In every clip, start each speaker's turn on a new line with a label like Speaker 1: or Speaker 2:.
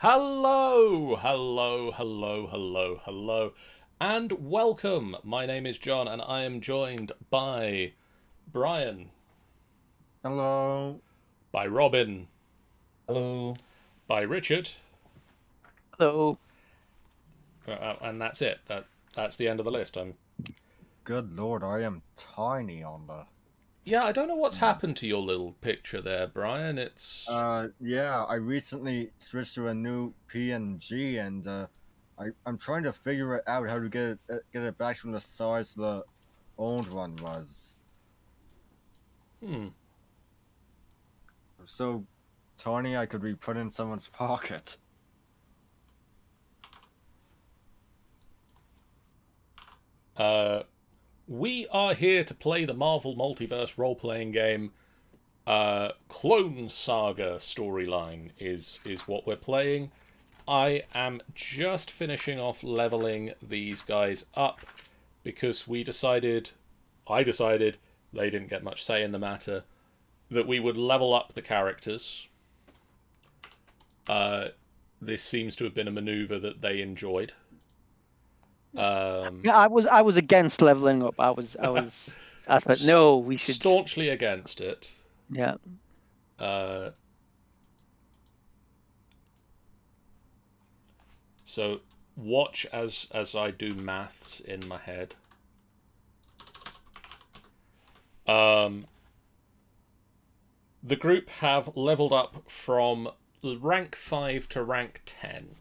Speaker 1: Hello, hello, hello, hello, hello, and welcome. My name is John, and I am joined by Brian,
Speaker 2: Hello.
Speaker 1: by Robin,
Speaker 3: Hello.
Speaker 1: by Richard,
Speaker 4: Hello.
Speaker 1: and that's it. That's the end of the list.
Speaker 2: Good Lord, I am tiny on the.
Speaker 1: Yeah, I don't know what's
Speaker 2: Hmm.
Speaker 1: happened to your little picture there, Brian. It's
Speaker 2: Yeah, I recently switched to a new PNG, and I'm trying to figure it out how to get it back from the size the old one was.
Speaker 1: hmm.
Speaker 2: So tiny I could be put in someone's pocket.
Speaker 1: Uh, we are here to play the Marvel Multiverse role-playing game. Clone Saga storyline is what we're playing. I am just finishing off leveling these guys up because I decided, they didn't get much say in the matter, that we would level up the characters. Uh, this seems to have been a maneuver that they enjoyed. Um,
Speaker 4: Yeah, I was against leveling up. I thought no, we should.
Speaker 1: Staunchly against it.
Speaker 4: Yeah.
Speaker 1: Uh, so watch as I do maths in my head. Um, the group have leveled up from rank 5 to rank 10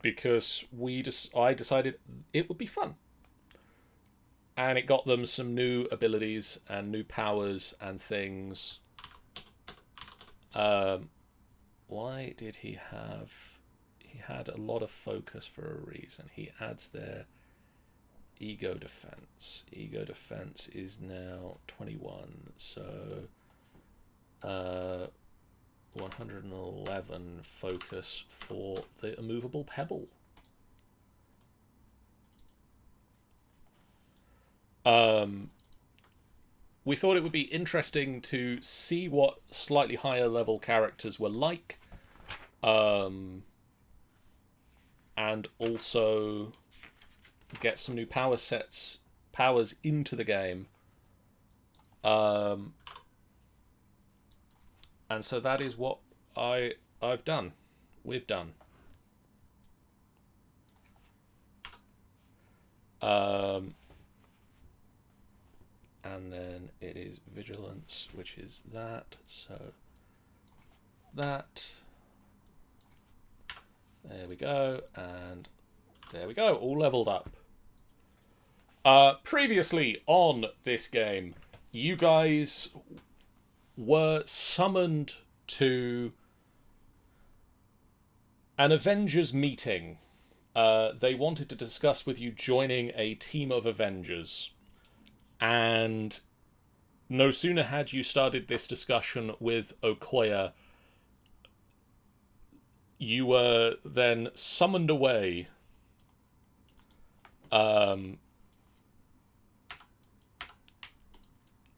Speaker 1: because I decided it would be fun. And it got them some new abilities and new powers and things. Why did he have... He had a lot of focus for a reason. He adds their ego defense. Ego defense is now 21. So 111 focus for the immovable pebble. We thought it would be interesting to see what slightly higher level characters were like, and also get some new powers into the game. And so that is what I've done. We've done. And then it is vigilance, which is that. So that. There we go, and there we go. All leveled up. Previously on this game, you guys were summoned to an Avengers meeting. They wanted to discuss with you joining a team of Avengers. And no sooner had you started this discussion with Okoya, you were then summoned away.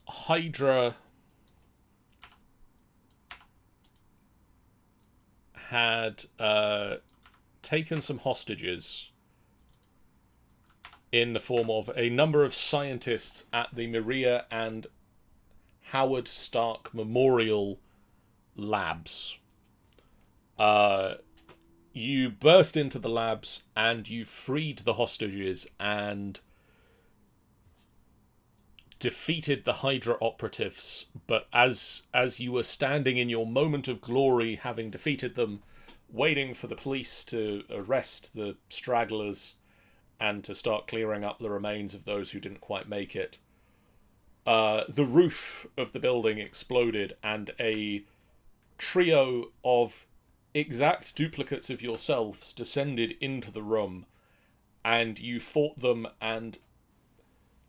Speaker 1: Hydra had taken some hostages in the form of a number of scientists at the Maria and Howard Stark Memorial Labs. You burst into the labs and you freed the hostages and defeated the Hydra operatives. But as you were standing in your moment of glory, having defeated them, waiting for the police to arrest the stragglers and to start clearing up the remains of those who didn't quite make it, the roof of the building exploded and a trio of exact duplicates of yourselves descended into the room, and you fought them, and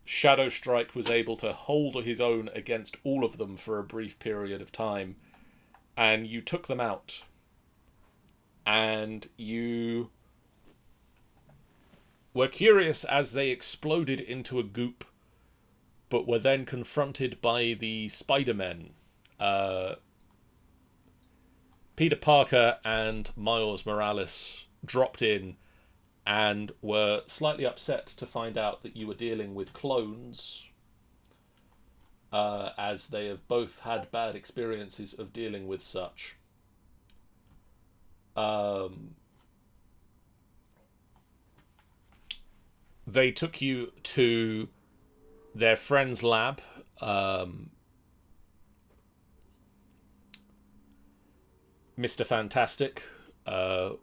Speaker 1: Shadow Strike was able to hold his own against all of them for a brief period of time, and you took them out, and you were curious as they exploded into a goop, but were then confronted by the Spider-Men, Peter Parker and Miles Morales dropped in and were slightly upset to find out that you were dealing with clones, as they have both had bad experiences of dealing with such. They took you to their friend's lab. Mr. Fantastic, of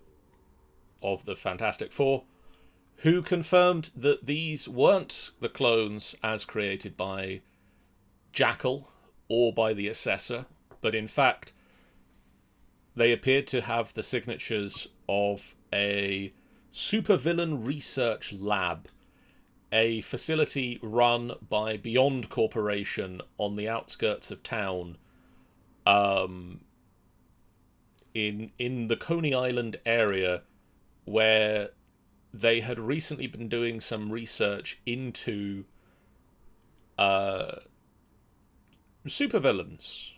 Speaker 1: the Fantastic Four, who confirmed that these weren't the clones as created by Jackal or by the Assessor, but in fact they appeared to have the signatures of a supervillain research lab, a facility run by Beyond Corporation on the outskirts of town, in the Coney Island area, where they had recently been doing some research into supervillains,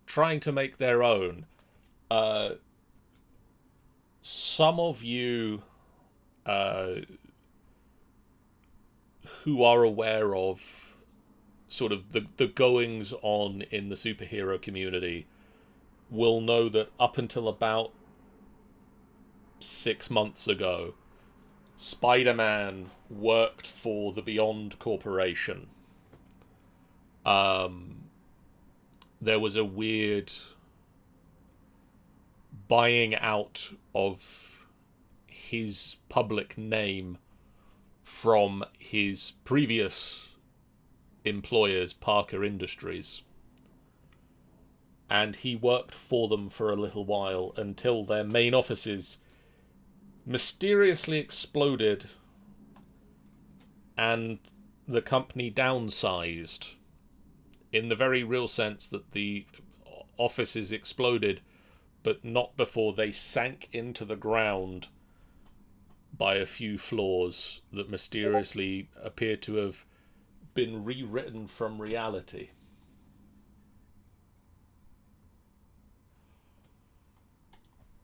Speaker 1: trying to make their own. Some of you who are aware of sort of the goings on in the superhero community will know that up until about 6 months ago, Spider-Man worked for the Beyond Corporation. There was a weird buying out of his public name from his previous employers, Parker Industries. And he worked for them for a little while until their main offices mysteriously exploded and the company downsized, in the very real sense that the offices exploded, but not before they sank into the ground by a few floors that mysteriously appear to have been rewritten from reality.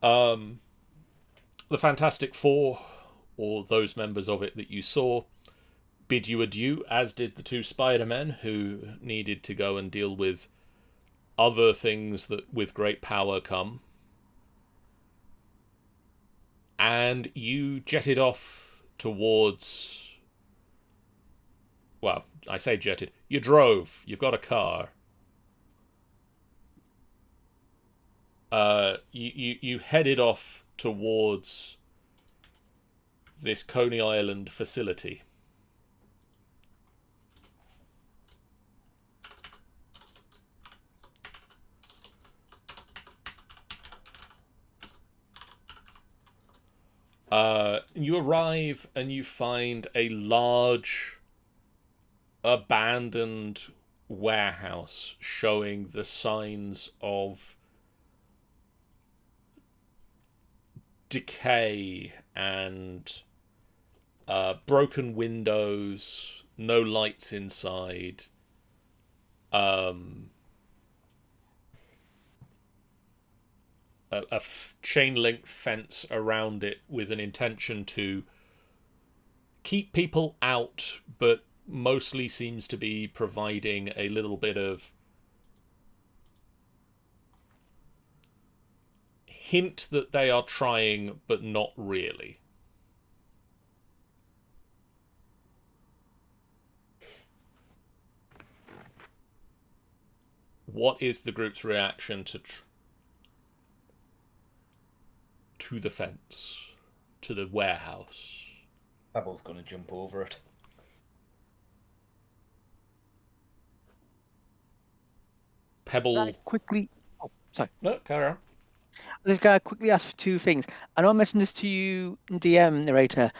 Speaker 1: The Fantastic Four, or those members of it that you saw, bid you adieu, as did the two Spider-Men, who needed to go and deal with other things that with great power come. And you jetted off towards... Well, I say jetted. You drove. You've got a car. You headed off towards this Coney Island facility. You arrive and you find a large abandoned warehouse showing the signs of decay and broken windows, no lights inside. A chain link fence around it with an intention to keep people out, but mostly seems to be providing a little bit of hint that they are trying, but not really. What is the group's reaction to the fence, to the warehouse?
Speaker 3: Pebble's gonna jump over it.
Speaker 1: Pebble.
Speaker 4: Right, quickly. Oh, sorry.
Speaker 1: No, carry on.
Speaker 4: I was going to quickly ask for two things. I know I mentioned this to you in DM, narrator,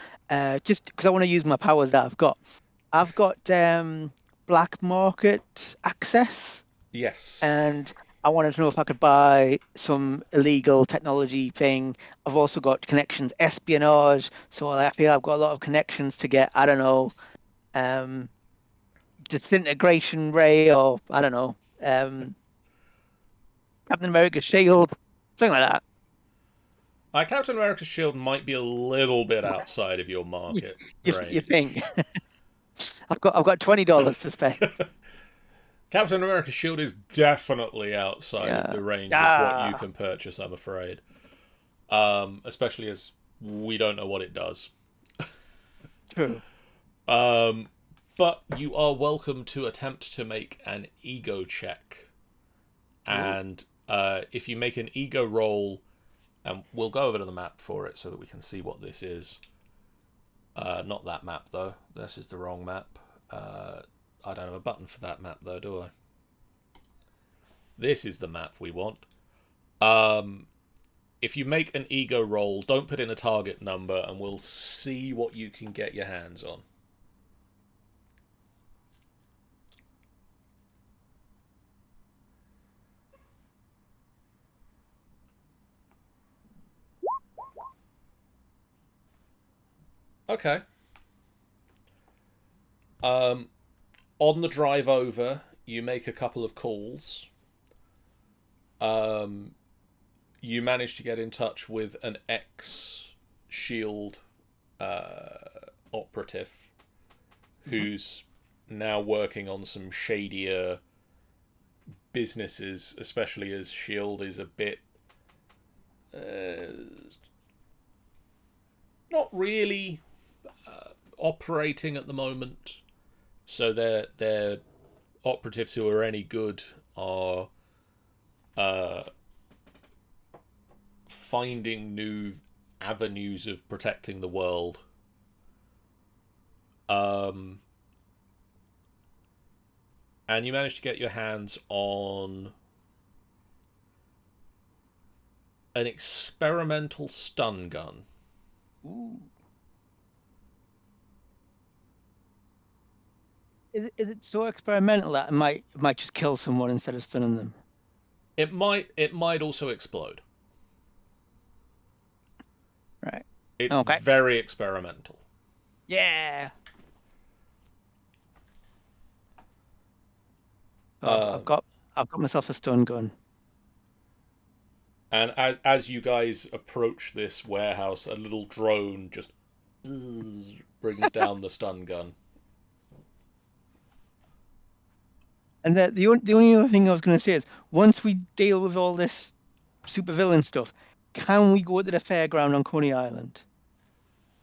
Speaker 4: just because I want to use my powers that I've got. I've got black market access,
Speaker 1: Yes.
Speaker 4: and I wanted to know if I could buy some illegal technology thing. I've also got connections, espionage, so I feel I've got a lot of connections to get, I don't know, disintegration ray, or I don't know, Captain America's shield. Something like that.
Speaker 1: Captain America's shield might be a little bit outside of your market
Speaker 4: You
Speaker 1: range.
Speaker 4: think? I've got $20 to spend.
Speaker 1: Captain America's shield is definitely outside of
Speaker 4: Yeah.
Speaker 1: the range of what you can purchase, I'm afraid. Especially as we don't know what it does.
Speaker 4: True.
Speaker 1: But you are welcome to attempt to make an ego check. And if you make an ego roll, and we'll go over to the map for it so that we can see what this is. Not that map, though. This is the wrong map. I don't have a button for that map, though, do I? This is the map we want. If you make an ego roll, don't put in a target number, and we'll see what you can get your hands on. Okay. On the drive over, you make a couple of calls. You manage to get in touch with an ex-SHIELD operative who's now working on some shadier businesses, especially as SHIELD is a bit not really operating at the moment. So their operatives who are any good are finding new avenues of protecting the world. And you manage to get your hands on an experimental stun gun.
Speaker 4: Ooh. Is it so experimental that it might just kill someone instead of stunning them?
Speaker 1: It might also explode.
Speaker 4: Right.
Speaker 1: It's
Speaker 4: Okay.
Speaker 1: very experimental.
Speaker 4: Yeah. I've got myself a stun gun.
Speaker 1: And as you guys approach this warehouse, a little drone just brings down the stun gun.
Speaker 4: And the only other thing I was going to say is, once we deal with all this supervillain stuff, can we go to the fairground on Coney Island?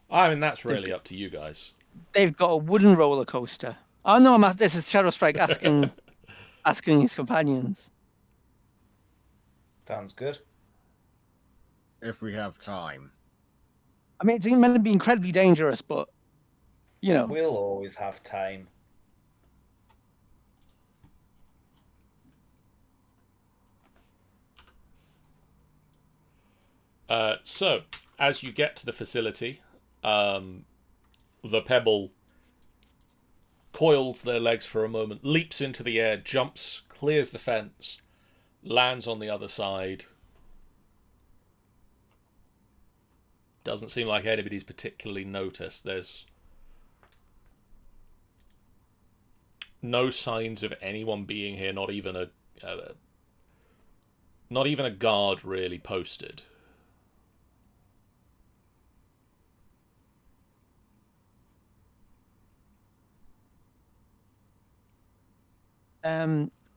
Speaker 1: I mean, that's really up to you guys.
Speaker 4: They've got a wooden roller coaster. Oh no, this is Shadow Strike asking his companions.
Speaker 3: Sounds good.
Speaker 2: If we have time.
Speaker 4: I mean, it's meant to be incredibly dangerous, but you know.
Speaker 3: We'll always have time.
Speaker 1: So, as you get to the facility, the pebble coils their legs for a moment, leaps into the air, jumps, clears the fence, lands on the other side. Doesn't seem like anybody's particularly noticed. There's no signs of anyone being here, not even a guard really posted.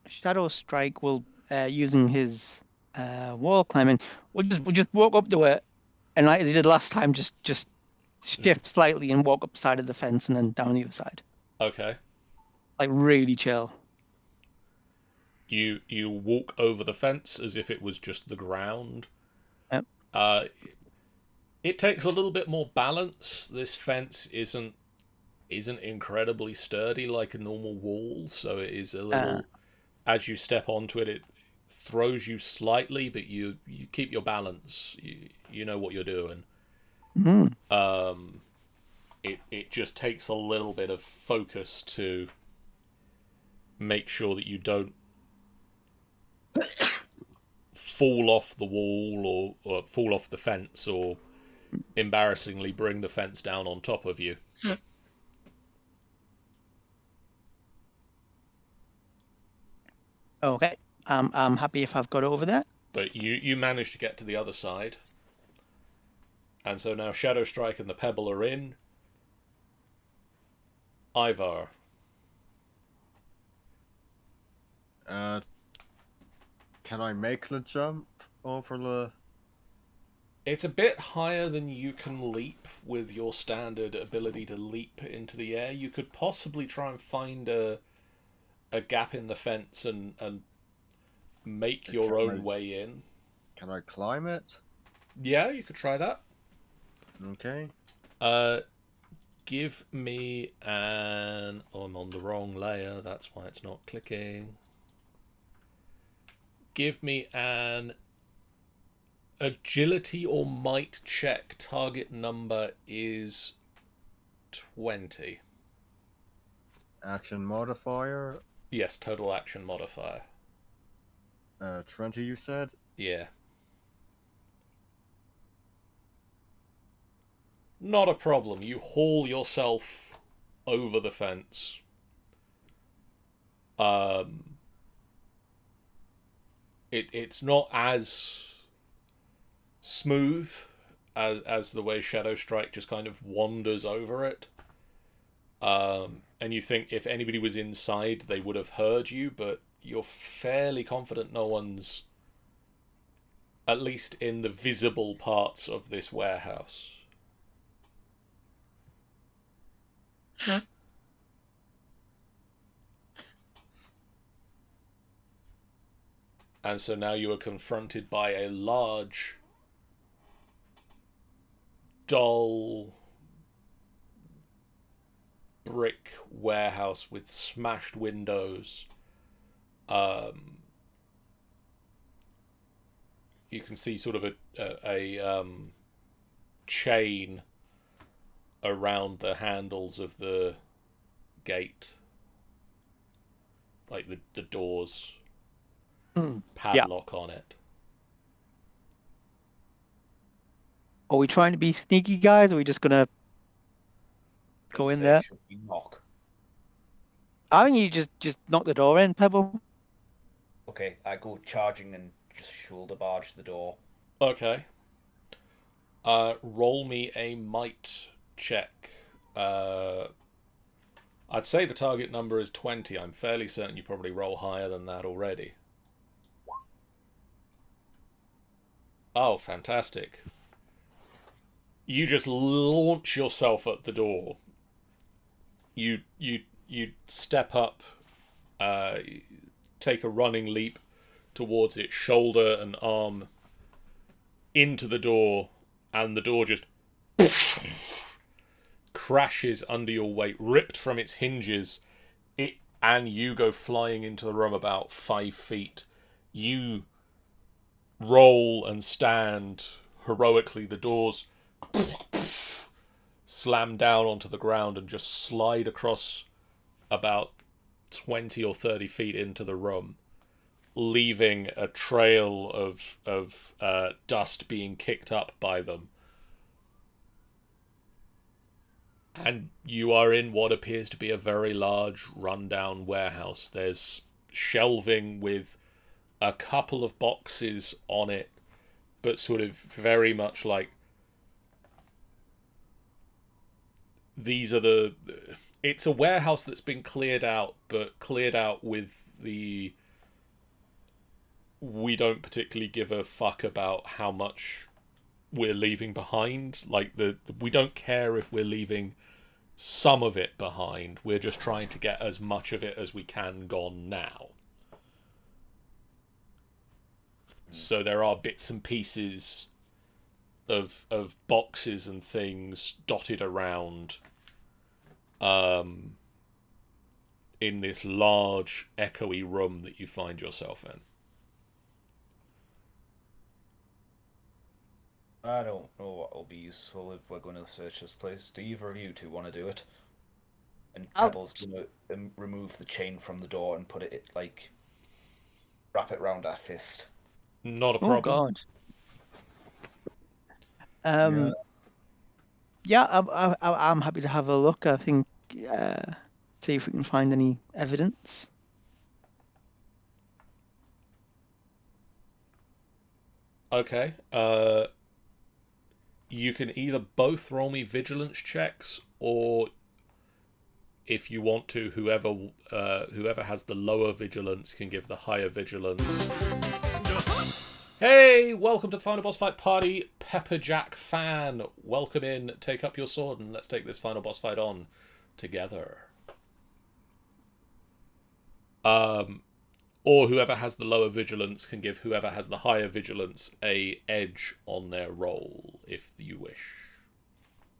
Speaker 4: Shadow Strike will using his wall climbing. We'll just walk up to it, and like as he did last time, just shift slightly and walk up the side of the fence and then down the other side.
Speaker 1: Okay.
Speaker 4: Like really chill.
Speaker 1: You walk over the fence as if it was just the ground.
Speaker 4: Yep.
Speaker 1: It takes a little bit more balance. This fence isn't incredibly sturdy like a normal wall, so it is a little. As you step onto it, it throws you slightly, but you keep your balance. You know what you're doing.
Speaker 4: Mm-hmm.
Speaker 1: It just takes a little bit of focus to make sure that you don't fall off the wall or fall off the fence or embarrassingly bring the fence down on top of you.
Speaker 4: Okay. I'm happy if I've got over that.
Speaker 1: but you managed to get to the other side. And so now Shadow Strike and the Pebble are in. Ivar.
Speaker 2: Can I make the jump over the...
Speaker 1: It's a bit higher than you can leap with your standard ability to leap into the air. You could possibly try and find a gap in the fence and make your own way in.
Speaker 2: Can I climb it?
Speaker 1: Yeah, you could try that.
Speaker 2: Okay.
Speaker 1: Give me an... Oh, I'm on the wrong layer. That's why it's not clicking. Give me an agility or might check. Target number is 20.
Speaker 2: Action modifier?
Speaker 1: Yes, total action modifier.
Speaker 2: 20 you said?
Speaker 1: Yeah. Not a problem. You haul yourself over the fence. It's not as smooth as the way Shadow Strike just kind of wanders over it. And you think if anybody was inside, they would have heard you, but you're fairly confident no one's, at least in the visible parts of this warehouse. And so now you are confronted by a large, dull, brick warehouse with smashed windows. You can see sort of a chain around the handles of the gate, like the doors. Padlock on it.
Speaker 4: Are we trying to be sneaky, guys? Or are we just gonna go in there?
Speaker 3: Should we knock?
Speaker 4: I think you just knock the door in, Pebble.
Speaker 3: Okay, I go charging and just shoulder barge the door.
Speaker 1: Okay. Roll me a might check. I'd say the target number is 20. I'm fairly certain you probably roll higher than that already. Oh, fantastic. You just launch yourself at the door. You step up, take a running leap towards it, shoulder and arm into the door, and the door just crashes under your weight, ripped from its hinges, and you go flying into the room about 5 feet. You roll and stand heroically. The doors slam down onto the ground and just slide across about 20 or 30 feet into the room, leaving a trail of dust being kicked up by them. And you are in what appears to be a very large, rundown warehouse. There's shelving with a couple of boxes on it, but sort of very much like these are the... It's a warehouse that's been cleared out, but cleared out with the... We don't particularly give a fuck about how much we're leaving behind. Like, we don't care if we're leaving some of it behind. We're just trying to get as much of it as we can gone now. So there are bits and pieces of boxes and things dotted around in this large, echoey room that you find yourself in.
Speaker 3: I don't know what will be useful if we're going to search this place. Do either of you two want to do it? And Pebble's going to remove the chain from the door and put it, like, wrap it round our fist.
Speaker 1: Not a problem.
Speaker 4: Oh God. Yeah, I'm happy to have a look. I think see if we can find any evidence.
Speaker 1: Okay. You can either both roll me vigilance checks, or if you want to, whoever has the lower vigilance can give the higher vigilance. Hey, welcome to the final boss fight party, Pepperjack fan. Welcome in, take up your sword, and let's take this final boss fight on together. Or whoever has the lower vigilance can give whoever has the higher vigilance a edge on their roll, if you wish.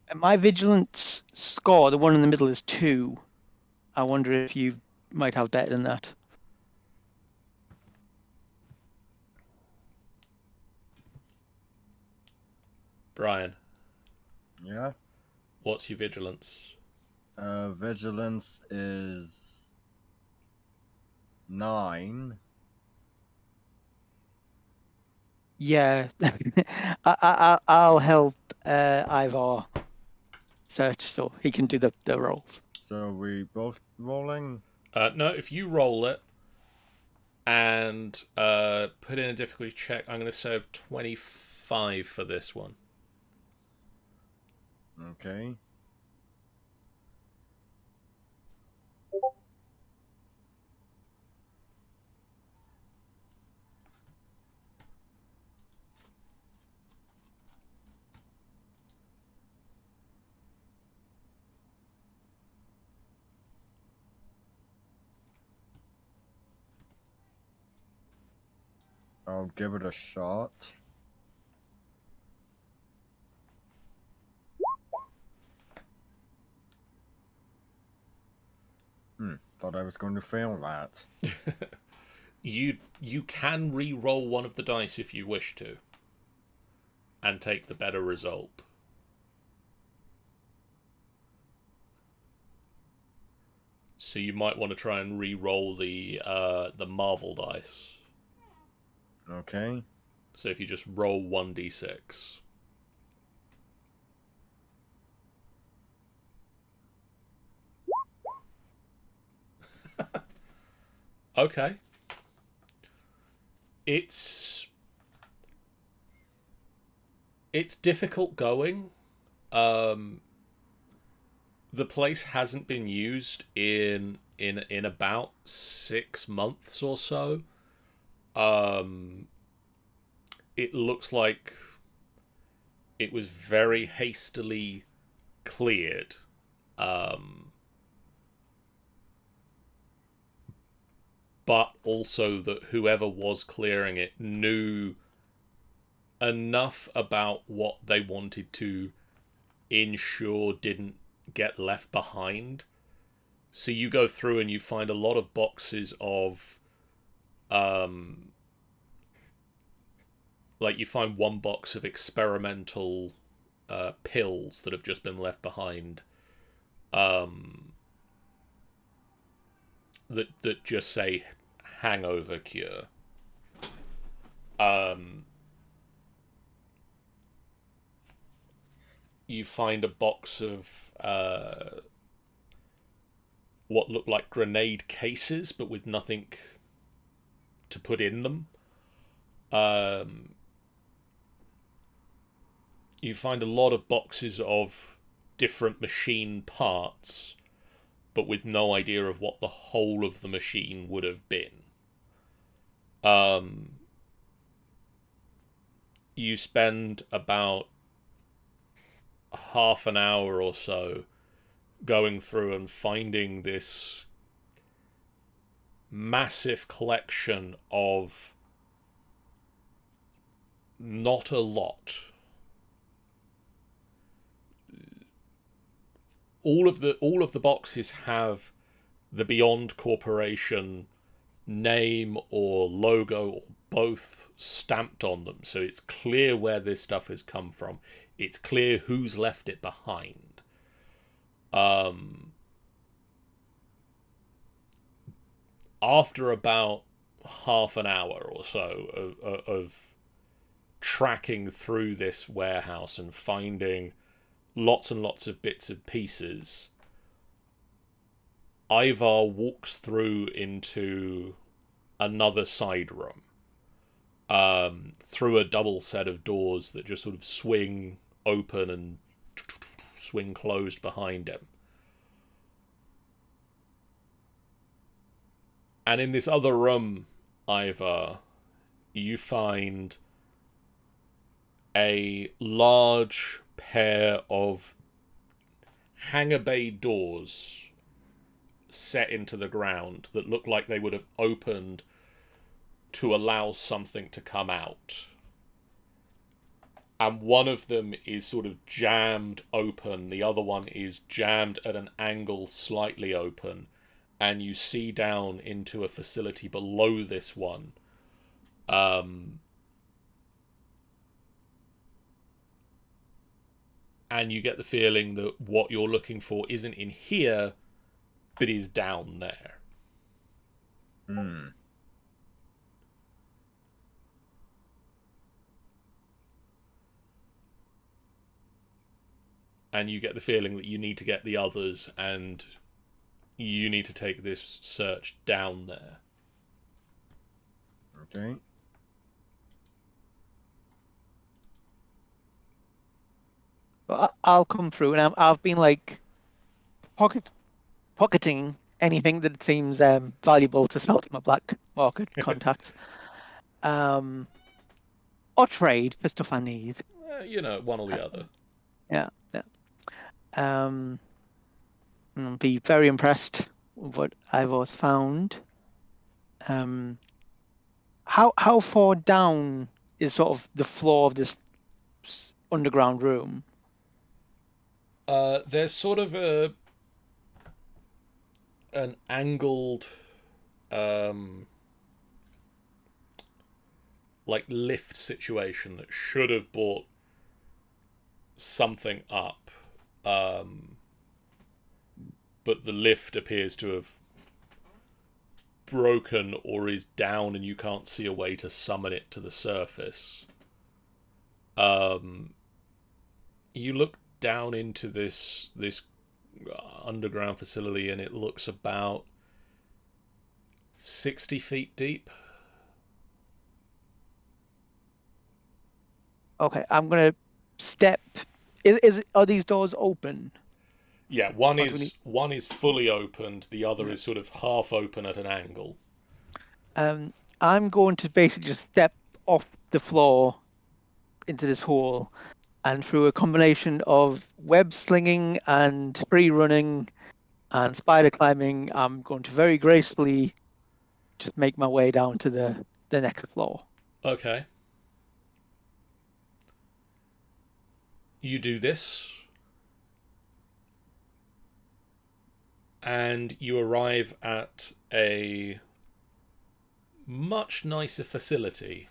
Speaker 4: And my vigilance score, the one in the middle, is 2. I wonder if you might have better than that.
Speaker 1: Brian,
Speaker 2: Yeah.
Speaker 1: what's your vigilance?
Speaker 2: Vigilance is 9.
Speaker 4: Yeah, I'll help Ivar search so he can do the rolls.
Speaker 2: So we both rolling?
Speaker 1: No, if you roll it and put in a difficulty check, I'm going to say 25 for this one.
Speaker 2: Okay. I'll give it a shot. Thought I was going to fail that.
Speaker 1: You can re-roll one of the dice if you wish to, and take the better result. So you might want to try and re-roll the Marvel dice.
Speaker 2: Okay.
Speaker 1: So if you just roll 1d6. Okay. It's difficult going. The place hasn't been used in about 6 months or so. It looks like it was very hastily cleared. But also that whoever was clearing it knew enough about what they wanted to ensure didn't get left behind. So you go through and you find a lot of boxes of like you find one box of experimental pills that have just been left behind, that just say hangover cure. You find a box of what look like grenade cases, but with nothing to put in them. You find a lot of boxes of different machine parts, but with no idea of what the whole of the machine would have been. You spend about half an hour or so going through and finding this massive collection of not a lot. All of the boxes have the Beyond Corporation name or logo or both stamped on them, so it's clear where this stuff has come from. It's clear who's left it behind. After about half an hour or so of tracking through this warehouse and finding lots and lots of bits and pieces, Ivar walks through into another side room. through a double set of doors that just sort of swing open and swing closed behind him. And in this other room, Ivar, you find a large pair of hangar bay doors set into the ground that look like they would have opened to allow something to come out. And one of them is sort of jammed open, the other one is jammed at an angle slightly open, and you see down into a facility below this one. And you get the feeling that what you're looking for isn't in here, but is down there. And you get the feeling that you need to get the others, and you need to take this search down there.
Speaker 2: Okay.
Speaker 4: But I'll come through, and I've been like pocketing anything that seems valuable to sell to my black market contacts, or trade for stuff I need.
Speaker 1: One or the other.
Speaker 4: Yeah. I'll be very impressed with what I've found. How far down is sort of the floor of this underground room?
Speaker 1: There's sort of an angled like lift situation that should have brought something up, but the lift appears to have broken or is down, and you can't see a way to summon it to the surface. You look down into this underground facility, and it looks about 60 feet deep.
Speaker 4: Okay, I'm gonna step. Are these doors open?
Speaker 1: Yeah, one is fully opened. The other is sort of half open at an angle.
Speaker 4: I'm going to basically just step off the floor into this hole, and through a combination of web slinging and free running and spider climbing, I'm going to very gracefully just make my way down to the next floor.
Speaker 1: Okay. You do this, and you arrive at a much nicer facility.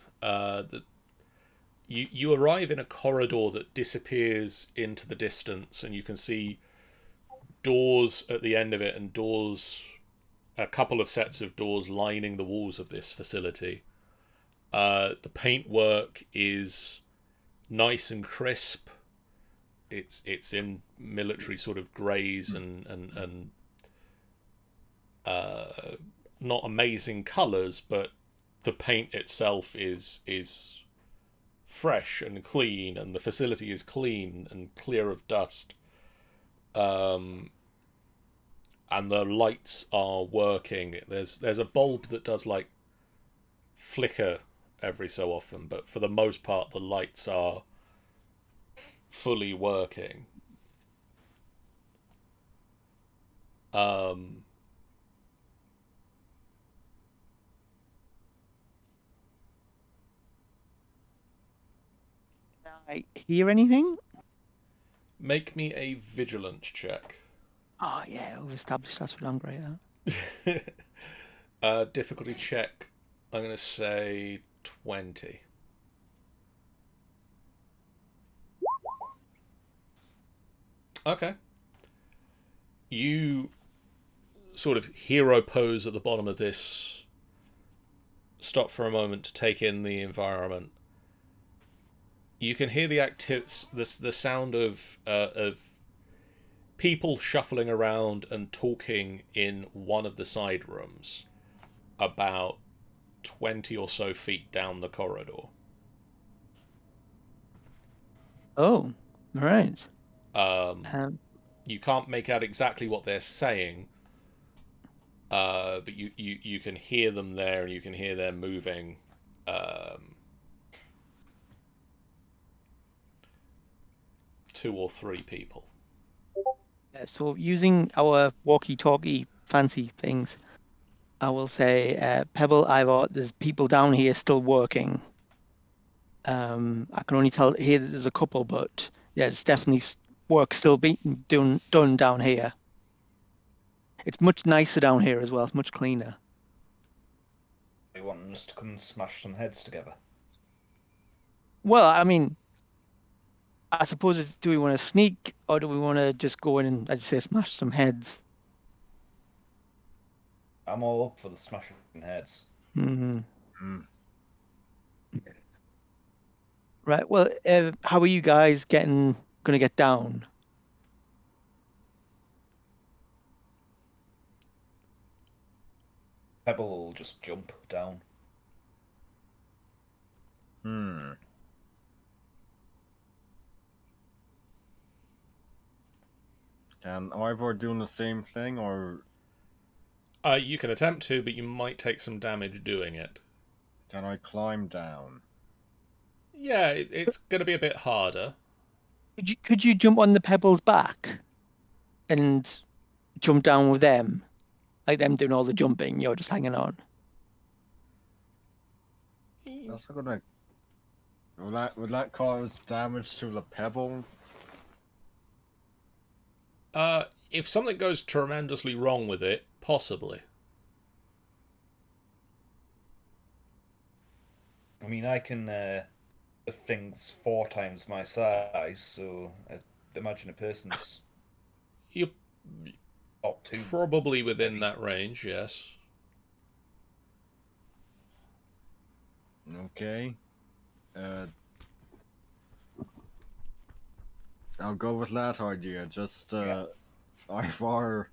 Speaker 1: You arrive in a corridor that disappears into the distance, and you can see doors at the end of it, and a couple of sets of doors lining the walls of this facility. The paintwork is nice and crisp. It's in military sort of greys and not amazing colours, but the paint itself is fresh and clean, and the facility is clean and clear of dust. And the lights are working. There's a bulb that does like flicker every so often, but for the most part the lights are fully working.
Speaker 4: I hear anything?
Speaker 1: Make me a vigilance check.
Speaker 4: Oh yeah, we've established that's what I'm great at.
Speaker 1: Difficulty check, I'm going to say 20. Okay. You sort of hero pose at the bottom of this, stop for a moment to take in the environment. You can hear the sound of people shuffling around and talking in one of the side rooms about 20 or so feet down the corridor.
Speaker 4: Oh, all right.
Speaker 1: You can't make out exactly what they're saying, but you can hear them there, and you can hear them moving. 2 or 3 people.
Speaker 4: So using our walkie-talkie fancy things, I will say, Pebble, Ivor, there's people down here still working. I can only tell here that there's a couple, but yeah, it's definitely work still being done down here. It's much nicer down here as well. It's much cleaner.
Speaker 3: They want us to come and smash some heads together.
Speaker 4: Well, I mean, I suppose do we want to sneak or do we want to just go in and, as you say, smash some heads?
Speaker 3: I'm all up for the smashing heads.
Speaker 4: Mm-hmm.
Speaker 2: Mm.
Speaker 4: Right. Well, how are you guys going to get down?
Speaker 3: Pebble will just jump down.
Speaker 2: Hmm. Am Ivor doing the same thing, or
Speaker 1: You can attempt to, but you might take some damage doing it.
Speaker 2: can I climb down?
Speaker 1: Yeah, it's going to be a bit harder.
Speaker 4: Could you jump on the Pebble's back and jump down with them, like them doing all the jumping? You're just hanging on.
Speaker 2: That's not gonna. Would that cause damage to the pebble?
Speaker 1: If something goes tremendously wrong with it, possibly.
Speaker 3: I mean, I can lift things 4 times my size, so I imagine a person's
Speaker 1: You're
Speaker 3: not too.
Speaker 1: probably within that range, yes.
Speaker 2: Okay. I'll go with that idea. Just Ivor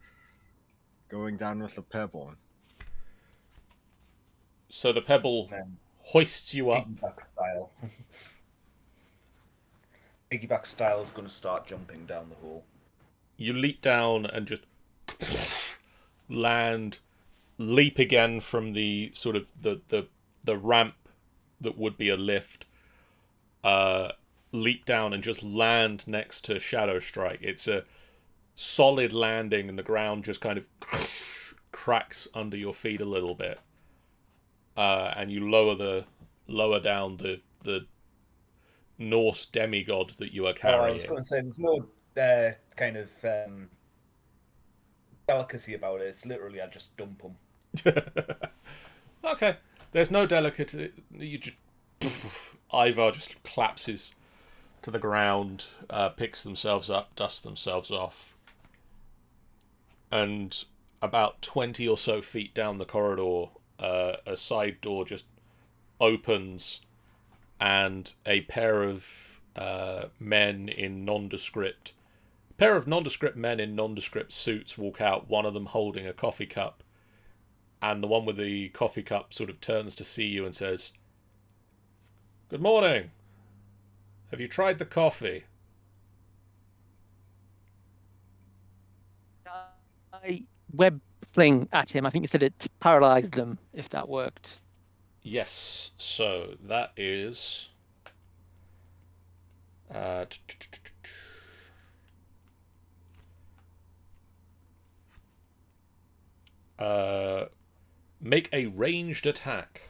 Speaker 2: going down with the pebble.
Speaker 1: So the pebble hoists you up.
Speaker 3: Piggyback style. Piggyback style is going to start jumping down the hole.
Speaker 1: You leap down and just land, leap again from the sort of the ramp that would be a lift. Leap down and just land next to Shadow Strike. It's a solid landing, and the ground just kind of cracks under your feet a little bit. And you lower down the Norse demigod that you are carrying.
Speaker 3: I was going to say, there's no kind of delicacy about it. It's literally, I just dump them.
Speaker 1: Okay, there's no delicacy. You just Ivar just collapses to the ground, picks themselves up, dusts themselves off, and about 20 or so feet down the corridor, a side door just opens, and a pair of men in nondescript men in nondescript suits walk out, one of them holding a coffee cup, and the one with the coffee cup sort of turns to see you and says, "Good morning. Have you tried the coffee?"
Speaker 4: I web fling at him. I think you said it paralyzed them, if that worked.
Speaker 1: Yes, so that is make a ranged attack.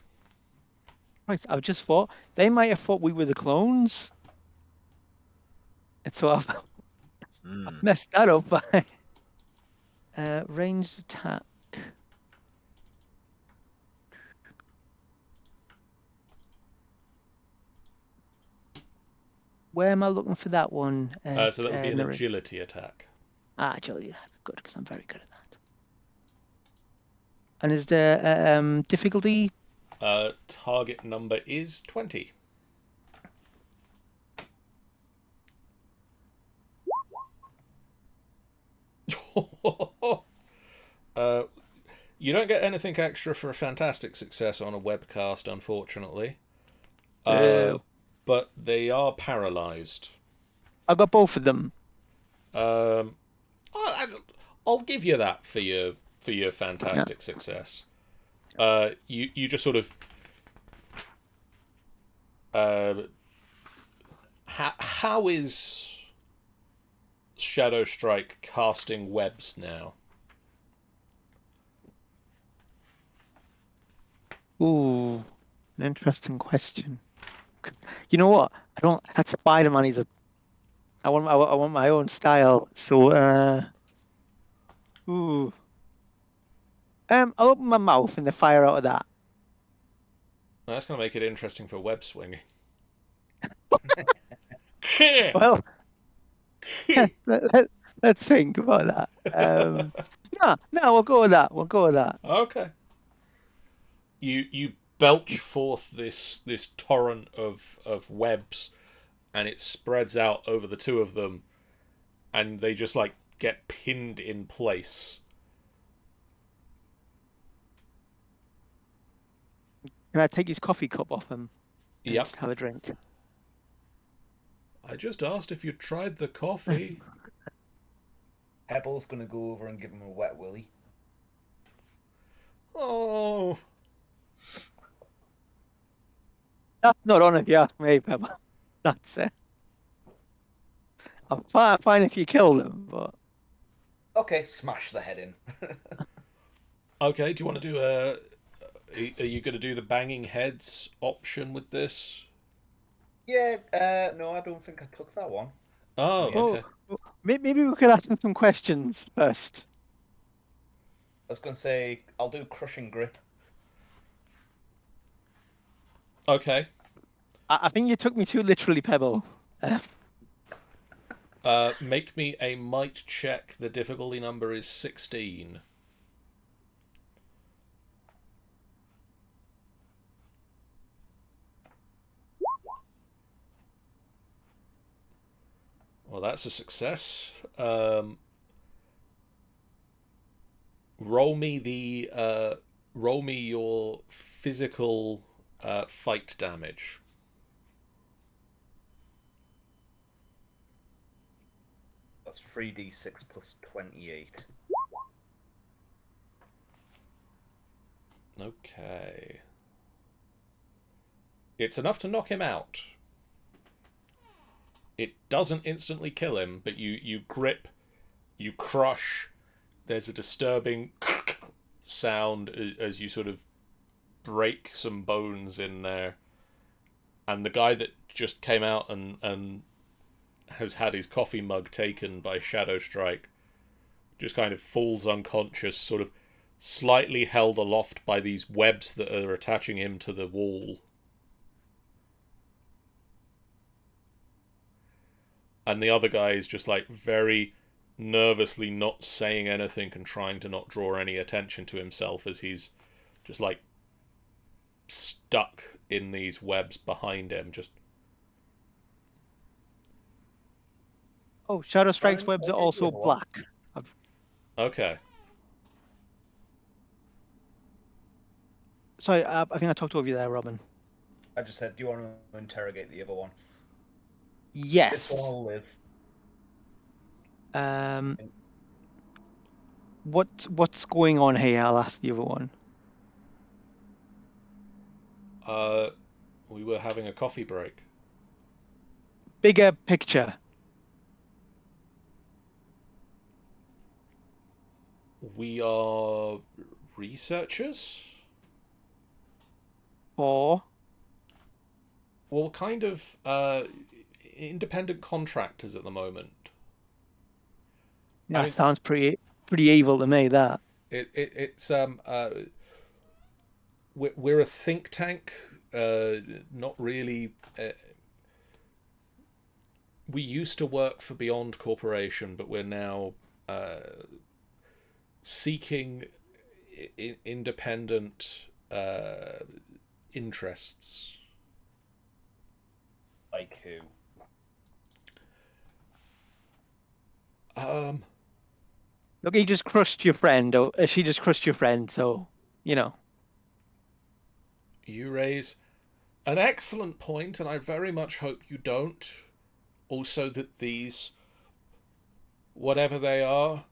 Speaker 4: Right, I just thought they might have thought we were the clones. And so I've messed that up by ranged attack. Where am I looking for that one?
Speaker 1: So that would be an agility attack.
Speaker 4: Agility, good, because I'm very good at that. And is there difficulty?
Speaker 1: Target number is 20. You don't get anything extra for a fantastic success on a webcast, unfortunately.
Speaker 4: Boo.
Speaker 1: But they are paralyzed.
Speaker 4: I got both of them.
Speaker 1: Um, I'll give you that for your fantastic success. You just sort of how is Shadow Strike casting webs now?
Speaker 4: Ooh, an interesting question. You know what? I don't. That Spider-Man is a. I want my own style. So, ooh. I'll open my mouth and they fire out of that.
Speaker 1: That's going to make it interesting for web swinging.
Speaker 4: Well, let's think about that. No, we'll go with that. We'll go with that.
Speaker 1: Okay. You belch forth this torrent of webs, and it spreads out over the two of them, and they just like get pinned in place.
Speaker 4: Can I take his coffee cup off him and
Speaker 1: Yep.
Speaker 4: just have a drink?
Speaker 1: I just asked if you tried the coffee.
Speaker 3: Pebble's gonna go over and give him a wet willy.
Speaker 1: Oh.
Speaker 4: That's not on if you ask me, Pepper. That's it. I'm fine if you kill them, but
Speaker 3: Okay, smash the head in.
Speaker 1: Okay, do you want to do a... Are you going to do the banging heads option with this?
Speaker 3: Yeah, no, I don't think I took that one.
Speaker 1: Oh,
Speaker 3: Yeah.
Speaker 1: okay.
Speaker 4: maybe we could ask them some questions first.
Speaker 3: I was gonna say, I'll do crushing grip.
Speaker 1: Okay.
Speaker 4: I think you took me too literally, Pebble.
Speaker 1: Make me a might check. The difficulty number is 16. Well, that's a success. Roll me your physical fight damage.
Speaker 3: That's 3d6 plus 28.
Speaker 1: Okay. It's enough to knock him out. It doesn't instantly kill him, but you grip, you crush. There's a disturbing sound as you sort of break some bones in there. And the guy that just came out and has had his coffee mug taken by Shadow Strike just kind of falls unconscious, sort of slightly held aloft by these webs that are attaching him to the wall. And the other guy is just like very nervously not saying anything and trying to not draw any attention to himself as he's just like stuck in these webs behind him. Just
Speaker 4: Oh, Shadow Strike's
Speaker 3: Fine,
Speaker 4: webs are
Speaker 3: okay,
Speaker 4: also
Speaker 3: the other one.
Speaker 4: black.
Speaker 1: okay.
Speaker 4: Sorry, I think I talked over you there, Robin.
Speaker 3: I just said, do you want to interrogate the other one?
Speaker 4: Yes.
Speaker 3: This one will live.
Speaker 4: What's going on here? I'll ask the other one.
Speaker 1: We were having a coffee break.
Speaker 4: Bigger picture.
Speaker 1: We are researchers?
Speaker 4: Or
Speaker 1: Well, kind of independent contractors at the moment.
Speaker 4: yeah,
Speaker 1: I mean,
Speaker 4: sounds pretty evil to me. That
Speaker 1: it's we're a think tank, not really. We used to work for Beyond Corporation, but we're now seeking independent interests.
Speaker 3: Like who?
Speaker 4: Look, he just crushed your friend, or she just crushed your friend, so, you know.
Speaker 1: You raise an excellent point, and I very much hope you don't. Also, that these, whatever they are,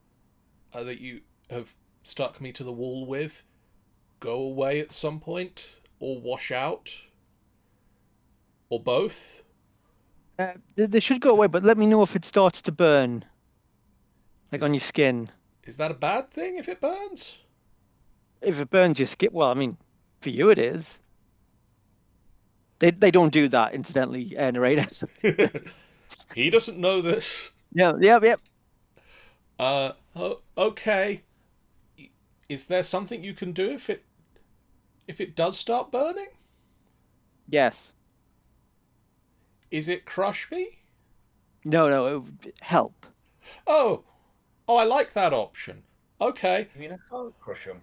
Speaker 1: that you have stuck me to the wall with, go away at some point, or wash out, or both.
Speaker 4: They should go away, but let me know if it starts to burn, like on your
Speaker 1: Is,
Speaker 4: skin.
Speaker 1: is that a bad thing if it burns?
Speaker 4: If it burns your skin, well, I mean, for you it is. They don't do that, incidentally, narrator.
Speaker 1: He doesn't know this.
Speaker 4: Yeah, yep, yep.
Speaker 1: Okay. Is there something you can do if it does start burning?
Speaker 4: Yes.
Speaker 1: Is it crush me?
Speaker 4: No, it would help.
Speaker 1: Oh, I like that option. Okay.
Speaker 3: You mean I can't crush him?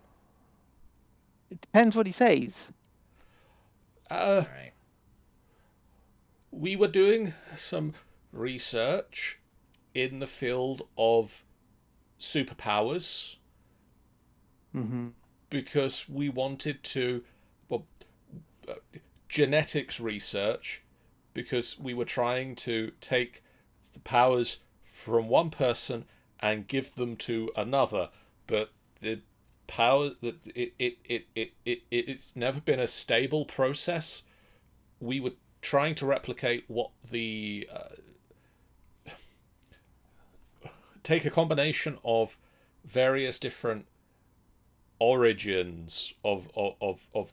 Speaker 4: It depends what he says.
Speaker 3: Alright.
Speaker 1: We were doing some research in the field of superpowers
Speaker 4: Mm-hmm.
Speaker 1: because we wanted to, well, genetics research, because we were trying to take the powers from one person and give them to another, but the power that it's never been a stable process. We were trying to replicate what the take a combination of various different origins of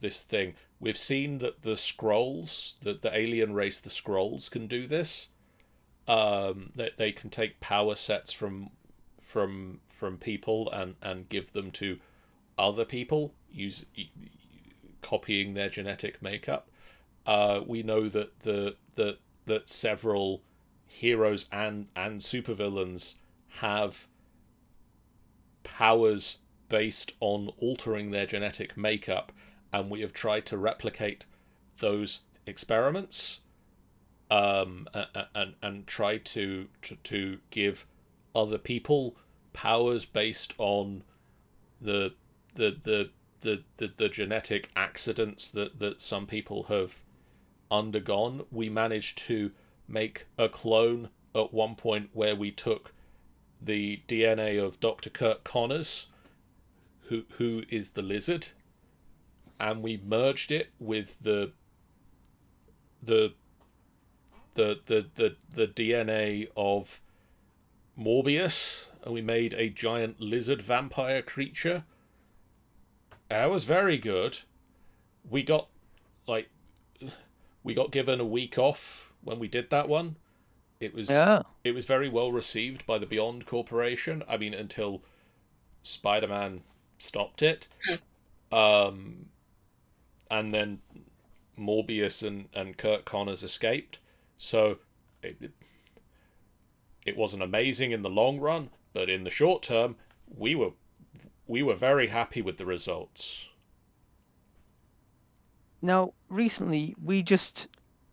Speaker 1: this thing. We've seen that the scrolls, that the alien race, the scrolls, can do this. That they can take power sets from people and give them to other people, copying their genetic makeup. We know that that several heroes and supervillains have powers based on altering their genetic makeup, and we have tried to replicate those experiments, and try to give other people powers based on the the genetic accidents that some people have undergone. We managed to make a clone at one point where we took the DNA of Dr. Kirk Connors, who is the lizard, and we merged it with the DNA of Morbius, and we made a giant lizard vampire creature. That was very good. We got given a week off when we did that one. It was very well received by the Beyond Corporation. I mean, until Spider-Man stopped it. And then Morbius and Kirk Connors escaped. So it wasn't amazing in the long run, but in the short term, we were very happy with the results.
Speaker 4: Now, recently, we just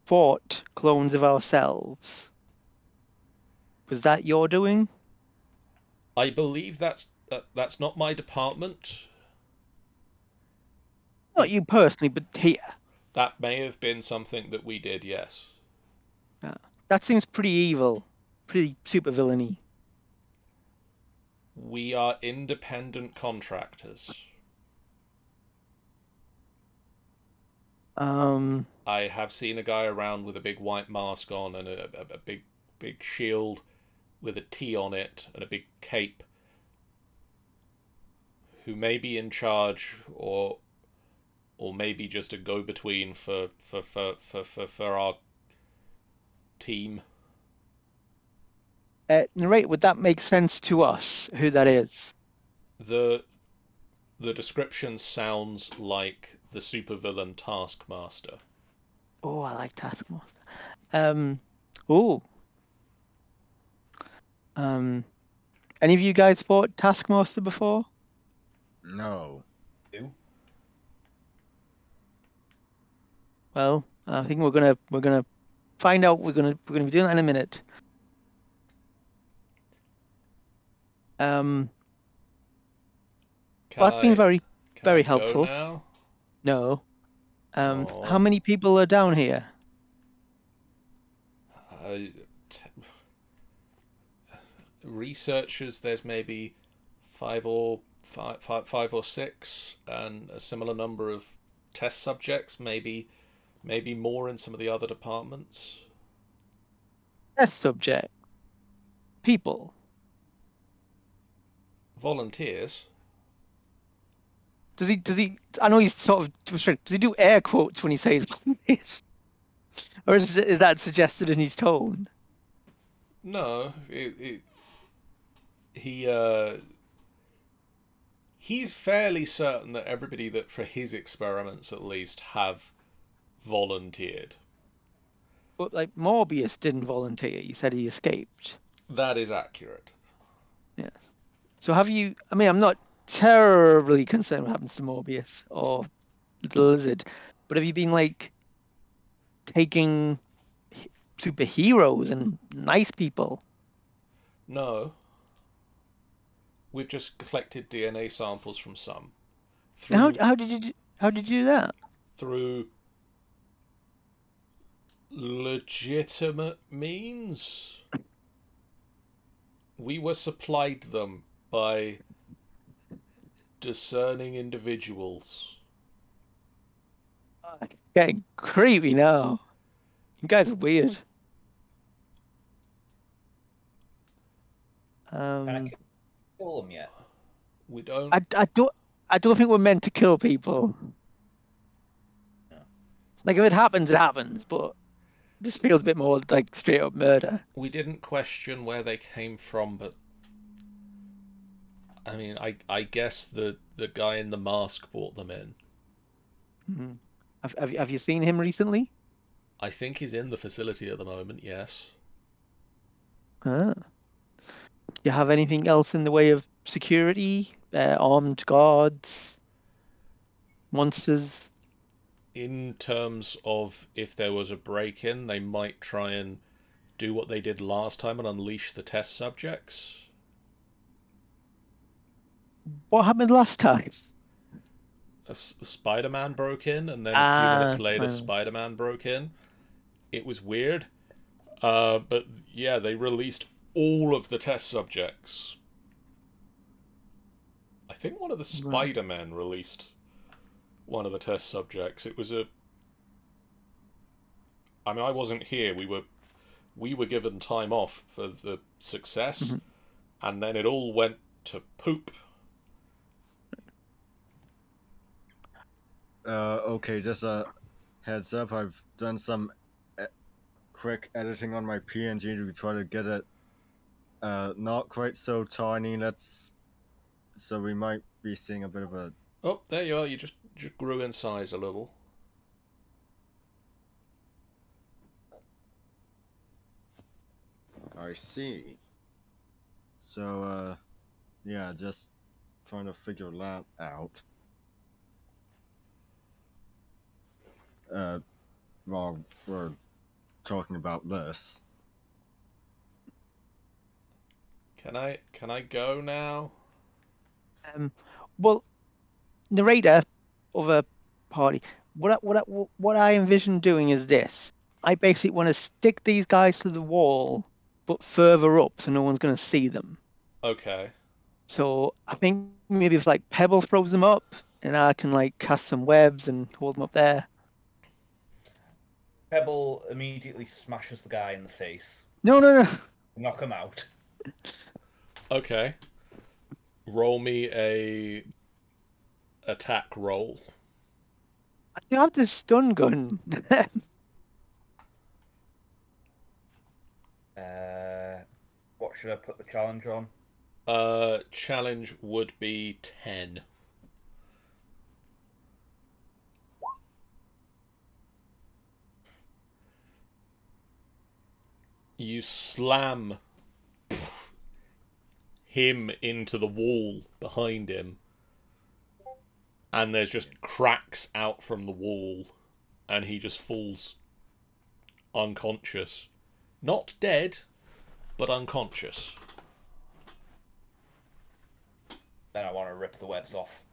Speaker 4: fought clones of ourselves. Was that your doing?
Speaker 1: I believe that's not my department.
Speaker 4: Not you personally, but here.
Speaker 1: That may have been something that we did, yes.
Speaker 4: That seems pretty evil, pretty super villainy.
Speaker 1: We are independent contractors. I have seen a guy around with a big white mask on and a big shield with a T on it and a big cape, who may be in charge or maybe just a go-between for our team.
Speaker 4: Narrate, would that make sense to us, who that is?
Speaker 1: The description sounds like the supervillain Taskmaster.
Speaker 4: Oh, I like Taskmaster. Oh. Any of you guys fought Taskmaster before?
Speaker 2: No.
Speaker 3: You?
Speaker 4: Well, I think we're gonna find out. We're gonna be doing that in a minute. Well, that's been very,
Speaker 1: Can
Speaker 4: very
Speaker 1: I go
Speaker 4: helpful.
Speaker 1: now?
Speaker 4: No. How
Speaker 1: Oh,
Speaker 4: many people are down here?
Speaker 1: uh, t- researchers. There's maybe five or six, and a similar number of test subjects. Maybe more in some of the other departments.
Speaker 4: Test subject. People.
Speaker 1: Volunteers.
Speaker 4: Does he? I know he's sort of restricted. Does he do air quotes when he says this? Or is that suggested in his tone?
Speaker 1: No, he he's fairly certain that everybody that for his experiments at least have volunteered.
Speaker 4: But like Morbius didn't volunteer. You said he escaped.
Speaker 1: That is accurate.
Speaker 4: Yes. So have you? I mean, I'm not terribly concerned what happens to Morbius or the lizard, but have you been like taking superheroes and nice people?
Speaker 1: No, we've just collected DNA samples from some
Speaker 4: How
Speaker 1: through
Speaker 4: how did you how did you do that?
Speaker 1: through legitimate means. We were supplied them by discerning individuals.
Speaker 4: Getting creepy now. You guys are weird.
Speaker 3: Can I
Speaker 4: Um,
Speaker 3: kill them yet?
Speaker 1: We don't.
Speaker 4: I don't think we're meant to kill people.
Speaker 3: No.
Speaker 4: Like if it happens, it happens. But this feels a bit more like straight up murder.
Speaker 1: We didn't question where they came from, but I mean, I guess the guy in the mask brought them in.
Speaker 4: Hmm. Have you seen him recently?
Speaker 1: I think he's in the facility at the moment. Yes.
Speaker 4: Ah. Do you have anything else in the way of security? Armed guards, monsters?
Speaker 1: In terms of if there was a break-in, they might try and do what they did last time and unleash the test subjects.
Speaker 4: What happened last time?
Speaker 1: Spider-Man broke in, and then a few
Speaker 4: Ah,
Speaker 1: minutes later,
Speaker 4: Spider-Man.
Speaker 1: Spider-Man broke in. It was weird. But yeah, they released all of the test subjects. I think one of the
Speaker 4: Right.
Speaker 1: Spider-Men released one of the test subjects. It was a. I mean, I wasn't here. We were given time off for the success,
Speaker 4: Mhm.
Speaker 1: and then it all went to poop.
Speaker 2: Okay, just a heads up. I've done some quick editing on my PNG to try to get it not quite so tiny. So we might be seeing a bit of a.
Speaker 1: Oh, there you are. You just grew in size a little.
Speaker 2: I see. So yeah, just trying to figure that out. While we're talking about this.
Speaker 1: Can I go now?
Speaker 4: Um, well, narrator of a party. What I envision doing is this. I basically want to stick these guys to the wall, but further up, so no one's going to see them.
Speaker 1: Okay.
Speaker 4: So I think maybe if like Pebble throws them up, and I can like cast some webs and hold them up there.
Speaker 3: Pebble immediately smashes the guy in the face,
Speaker 4: No, no, no.
Speaker 3: knock him out.
Speaker 1: Okay. Roll me a attack roll.
Speaker 4: I do have this stun gun.
Speaker 3: What should I put the challenge on?
Speaker 1: Challenge would be 10. You slam him into the wall behind him, and there's just cracks out from the wall, and he just falls unconscious. Not dead, but unconscious.
Speaker 3: Then I want to rip the webs off.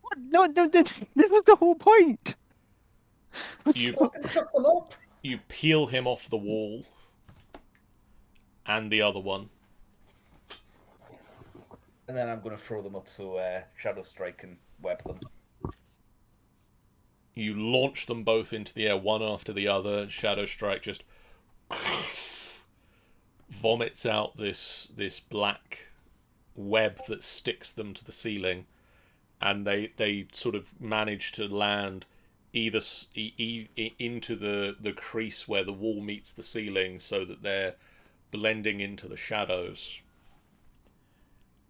Speaker 4: What? No, this was the whole point.
Speaker 1: You
Speaker 3: Chuck them up.
Speaker 1: you peel him off the wall, and the other one.
Speaker 3: And then I'm going to throw them up so Shadow Strike can web them.
Speaker 1: You launch them both into the air, one after the other. Shadow Strike just vomits out this black web that sticks them to the ceiling, and they sort of manage to land either into the crease where the wall meets the ceiling, so that they're blending into the shadows.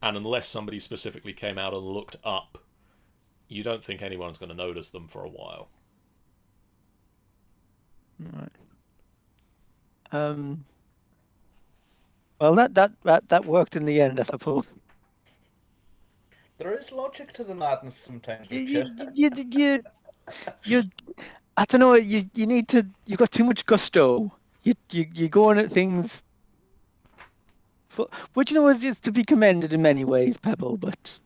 Speaker 1: And unless somebody specifically came out and looked up, you don't think anyone's going to notice them for a while.
Speaker 4: Right. Well, that worked in the end, I suppose.
Speaker 3: There is logic to the madness sometimes,
Speaker 4: You,
Speaker 3: Richard.
Speaker 4: you, I don't know. You need to. You got too much gusto. You going at things. Which you know is to be commended in many ways, Pebble. But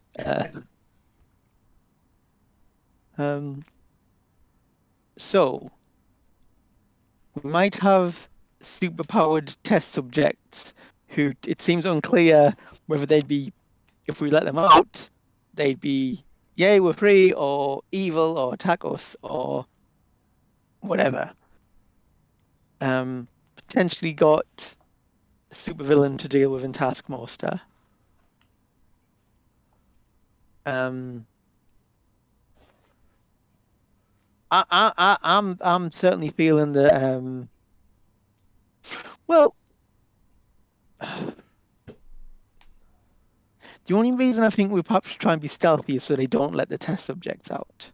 Speaker 4: so we might have superpowered test subjects who it seems unclear whether they'd be, if we let them out, they'd be yay we're free or evil or attack us or whatever. Potentially got a supervillain to deal with in Taskmaster. I'm certainly feeling that. Well, the only reason I think we perhaps try and be stealthy is so they don't let the test subjects out.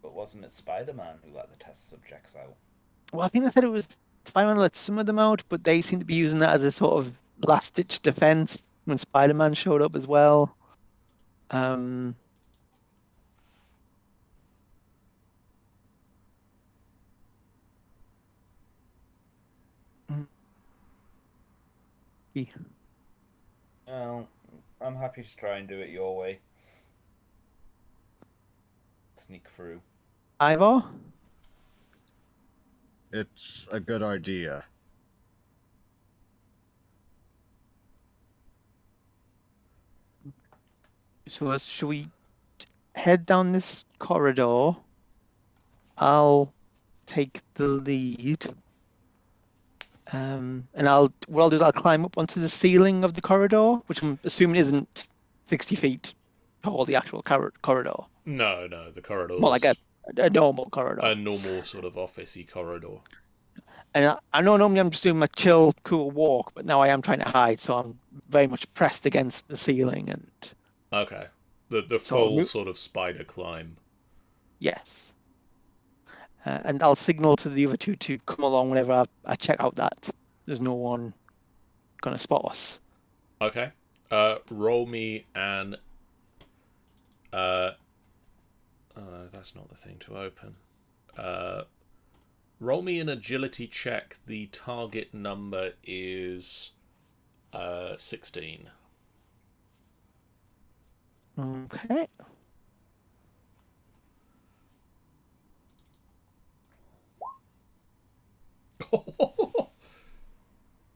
Speaker 3: But wasn't it Spider-Man who let the test subjects out?
Speaker 4: Well, I think they said it was Spider-Man let some of them out, but they seem to be using that as a sort of last-ditch defense when Spider-Man showed up as well. Yeah.
Speaker 3: Well, I'm happy to try and do it your way. Sneak through.
Speaker 4: Ivor?
Speaker 2: It's a good idea.
Speaker 4: So should we head down this corridor? I'll take the lead. And what I'll do is I'll climb up onto the ceiling of the corridor, which I'm assuming isn't 60 feet tall, the actual corridor.
Speaker 1: No, the corridor's
Speaker 4: More like a normal corridor.
Speaker 1: a normal sort of officey corridor.
Speaker 4: And I know normally I'm just doing my chill, cool walk, but now I am trying to hide, so I'm very much pressed against the ceiling. And
Speaker 1: Okay, the
Speaker 4: so
Speaker 1: full sort of spider climb.
Speaker 4: yes. And I'll signal to the other two to come along whenever I check out that there's no one gonna spot us.
Speaker 1: Okay. Roll me an. Oh no, that's not the thing to open. Roll me an agility check. The target number is 16.
Speaker 4: Okay.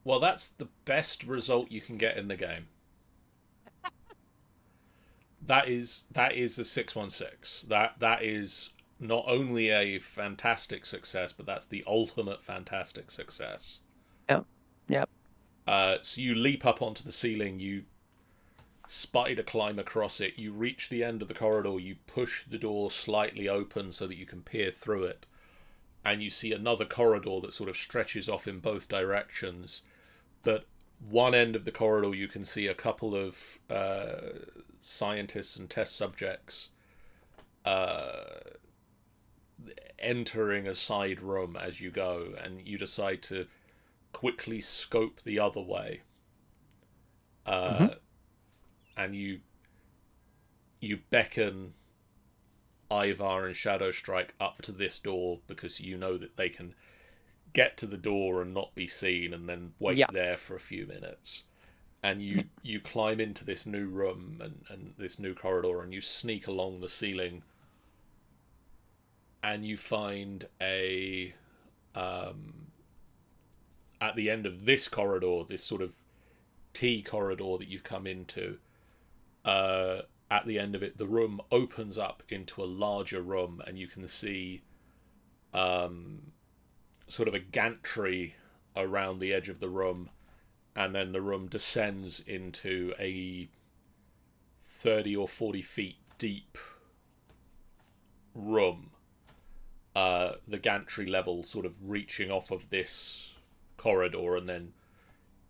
Speaker 1: Well, that's the best result you can get in the game. That is a 616. That is not only a fantastic success, but that's the ultimate fantastic success.
Speaker 4: Yep.
Speaker 1: So you leap up onto the ceiling, you spider climb across it, you reach the end of the corridor, you push the door slightly open so that you can peer through it, and you see another corridor that sort of stretches off in both directions. But one end of the corridor you can see a couple of scientists and test subjects entering a side room as you go, and you decide to quickly scope the other way. And you beckon Ivar and Shadow Strike up to this door because you know that they can get to the door and not be seen, and then wait there for a few minutes. and you climb into this new room and this new corridor, and you sneak along the ceiling, and you find at the end of this corridor, this sort of T corridor that you've come into, at the end of it, the room opens up into a larger room, and you can see sort of a gantry around the edge of the room, and then the room descends into a 30 or 40 feet deep room. The gantry level sort of reaching off of this corridor and then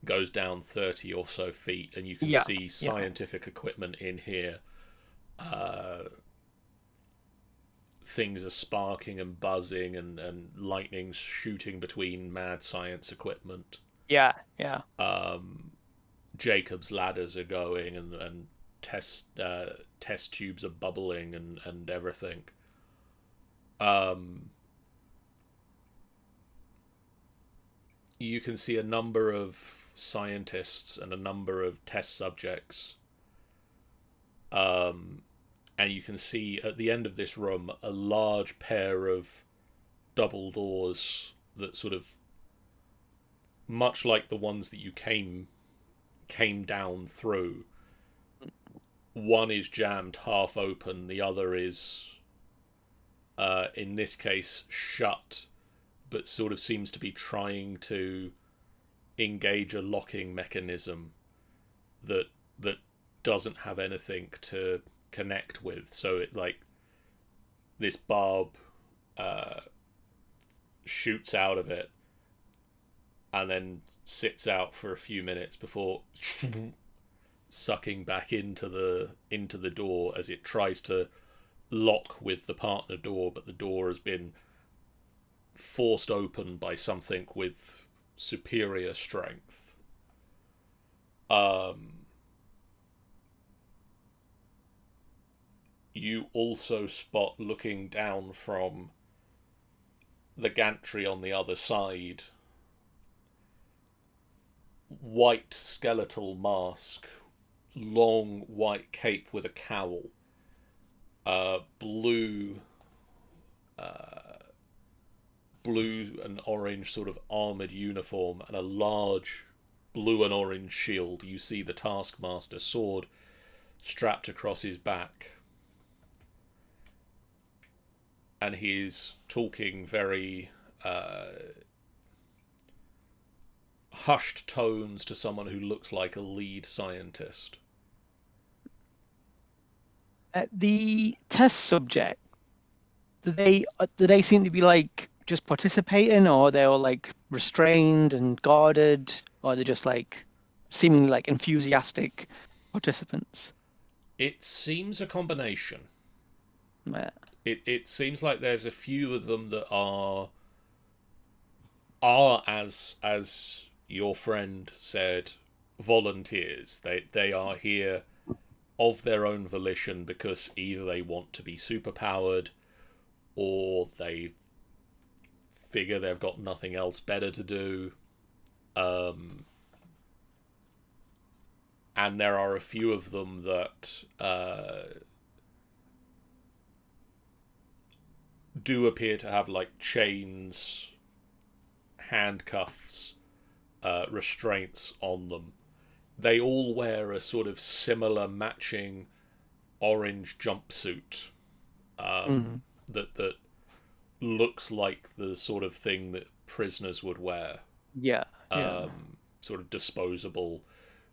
Speaker 1: goes down 30 or so feet, and you can see scientific equipment in here. Things are sparking and buzzing, and lightning's shooting between mad science equipment.
Speaker 4: Yeah.
Speaker 1: Jacob's ladders are going, and test tubes are bubbling, and everything. You can see a number of scientists and a number of test subjects. And you can see at the end of this room a large pair of double doors that sort of, much like the ones that you came down through. One is jammed half open, the other is, in this case, shut, but sort of seems to be trying to engage a locking mechanism that doesn't have anything to connect with. So it, like, this barb shoots out of it and then sits out for a few minutes before sucking back into the door as it tries to lock with the partner door, but the door has been forced open by something with superior strength. You also spot, looking down from the gantry on the other side, white skeletal mask, long white cape with a cowl, blue and orange sort of armored uniform, and a large blue and orange shield. You see the Taskmaster sword strapped across his back, and he's talking very hushed tones to someone who looks like a lead scientist.
Speaker 4: The test subject, do they seem to be like just participating, or they're all like restrained and guarded, or they're just like seemingly like enthusiastic participants?
Speaker 1: It seems a combination.
Speaker 4: Yeah.
Speaker 1: It seems like there's a few of them that are as your friend said, volunteers. They are here of their own volition because either they want to be superpowered, or they figure they've got nothing else better to do. And there are a few of them that do appear to have like chains, handcuffs, restraints on them. They all wear a sort of similar matching orange jumpsuit that looks like the sort of thing that prisoners would wear.
Speaker 4: Yeah.
Speaker 1: Sort of disposable,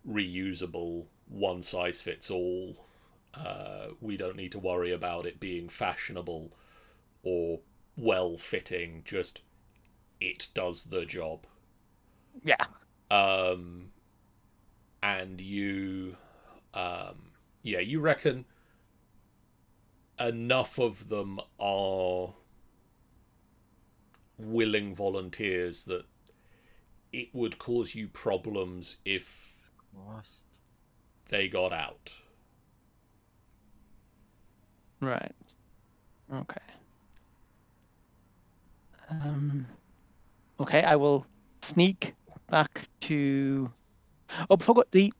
Speaker 1: reusable, one size fits all. We don't need to worry about it being fashionable or well fitting, just it does the job.
Speaker 4: Yeah.
Speaker 1: And you you reckon enough of them are willing volunteers that it would cause you problems if they got out.
Speaker 4: Right. Okay. Okay, I will sneak back to Oh, I forgot the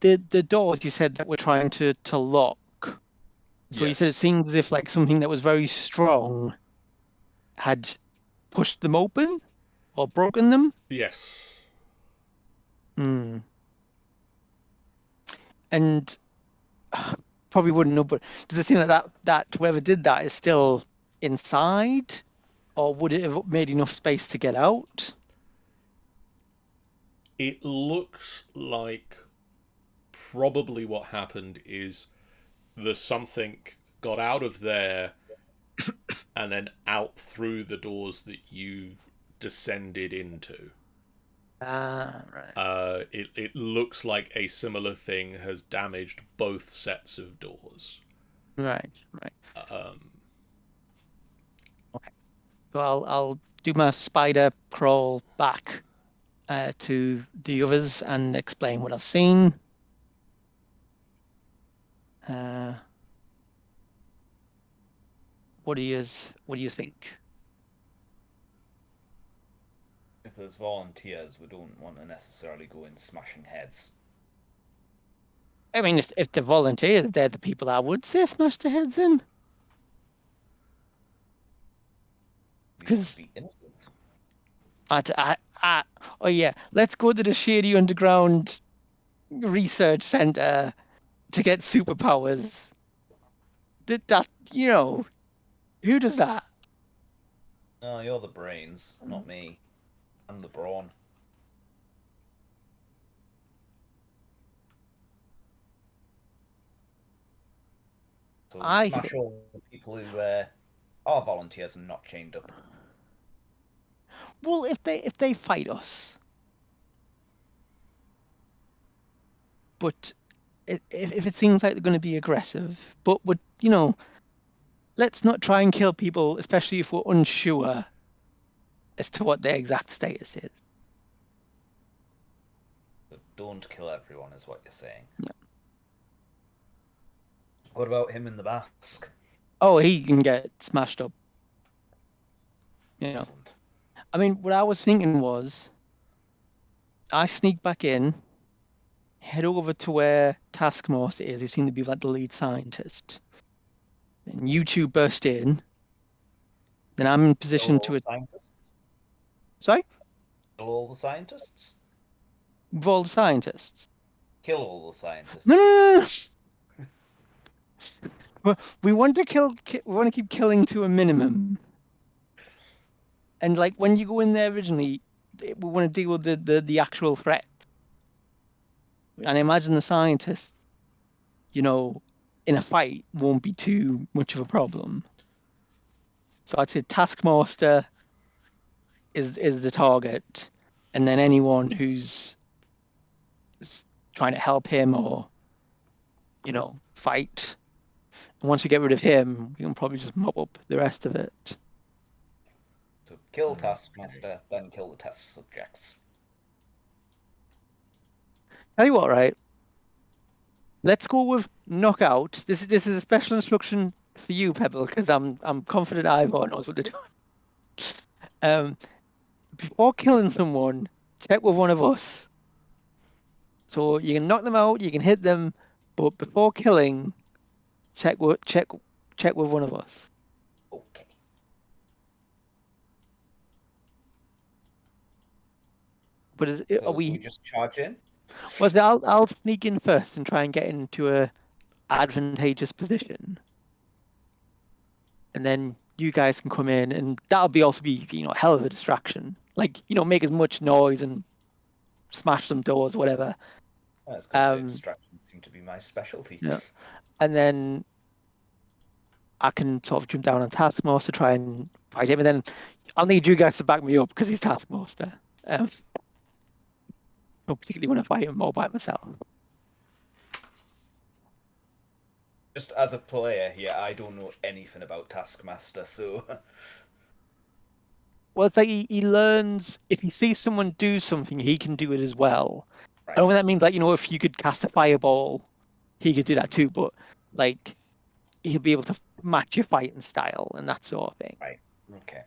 Speaker 4: doors you said that we're trying to lock. So you said it
Speaker 1: Yes.
Speaker 4: seems as if like something that was very strong had pushed them open or broken them.
Speaker 1: Yes.
Speaker 4: Hmm. And probably wouldn't know, but does it seem like that whoever did that is still inside, or would it have made enough space to get out?
Speaker 1: It looks like probably what happened is the something got out of there and then out through the doors that you descended into.
Speaker 4: Ah, right.
Speaker 1: It looks like a similar thing has damaged both sets of doors.
Speaker 4: Right, right.
Speaker 1: Um,
Speaker 4: Okay. So I'll do my spider crawl back to the others and explain what I've seen. Uh, what do you think?
Speaker 3: If there's volunteers, we don't want to necessarily go in smashing heads.
Speaker 4: I mean, if they're volunteers, they're the people I would say smash their heads in.
Speaker 3: These could
Speaker 4: Because
Speaker 3: be innocent.
Speaker 4: oh yeah, let's go to the shady underground research center to get superpowers. That who does that?
Speaker 3: No, you're the brains, not me. I'm the brawn. So we
Speaker 4: I
Speaker 3: smash all the people who are volunteers and not chained up.
Speaker 4: well, if they fight us, but if it seems like they're going to be aggressive, but would let's not try and kill people, especially if we're unsure as to what their exact status is.
Speaker 3: So don't kill everyone, is what you're saying.
Speaker 4: Yeah.
Speaker 3: What about him in the mask?
Speaker 4: Oh, he can get smashed up.
Speaker 3: Excellent.
Speaker 4: I mean, what I was thinking was, I sneak back in, head over to where Taskmaster is, who seemed to be like the lead scientist. And you two burst in. Then I'm in
Speaker 3: Kill
Speaker 4: position
Speaker 3: all
Speaker 4: to.
Speaker 3: the scientists?
Speaker 4: Sorry?
Speaker 3: Kill all the scientists?
Speaker 4: With all the scientists.
Speaker 3: Kill all the scientists.
Speaker 4: No, no, no, no. We want to we want to keep killing to a minimum. And like when you go in there originally, we want to deal with the actual threat. And I imagine the scientists, in a fight won't be too much of a problem. So I'd say Taskmaster is the target, and then anyone who's trying to help him or fight. And once we get rid of him, we can probably just mop up the rest of it.
Speaker 3: So kill Taskmaster, then kill the test subjects.
Speaker 4: Tell you what, right? Let's go with knockout. This is a special instruction for you, Pebble, because I'm confident Ivor knows what to do. Before killing someone, check with one of us. So you can knock them out, you can hit them, but before killing, check with one of us.
Speaker 3: Okay.
Speaker 4: But are
Speaker 3: So we
Speaker 4: we?
Speaker 3: just charge in?
Speaker 4: Well, I'll sneak in first and try and get into a advantageous position, and then you guys can come in, and that'll also be a hell of a distraction. Like make as much noise and smash some doors, whatever.
Speaker 3: I was going to say
Speaker 4: Um,
Speaker 3: distractions seem to be my specialty.
Speaker 4: yeah. And then I can sort of jump down on Taskmaster, try and fight him, and then I'll need you guys to back me up because he's Taskmaster. Don't particularly want to fight him all by myself.
Speaker 3: Just as a player here, I don't know anything about Taskmaster, so
Speaker 4: Well, it's like he learns if he sees someone do something, he can do it as well. I don't know
Speaker 3: right.
Speaker 4: what that means. Like, if you could cast a fireball, he could do that too. But like, he'll be able to match your fighting style and that sort of thing.
Speaker 3: Right. Okay.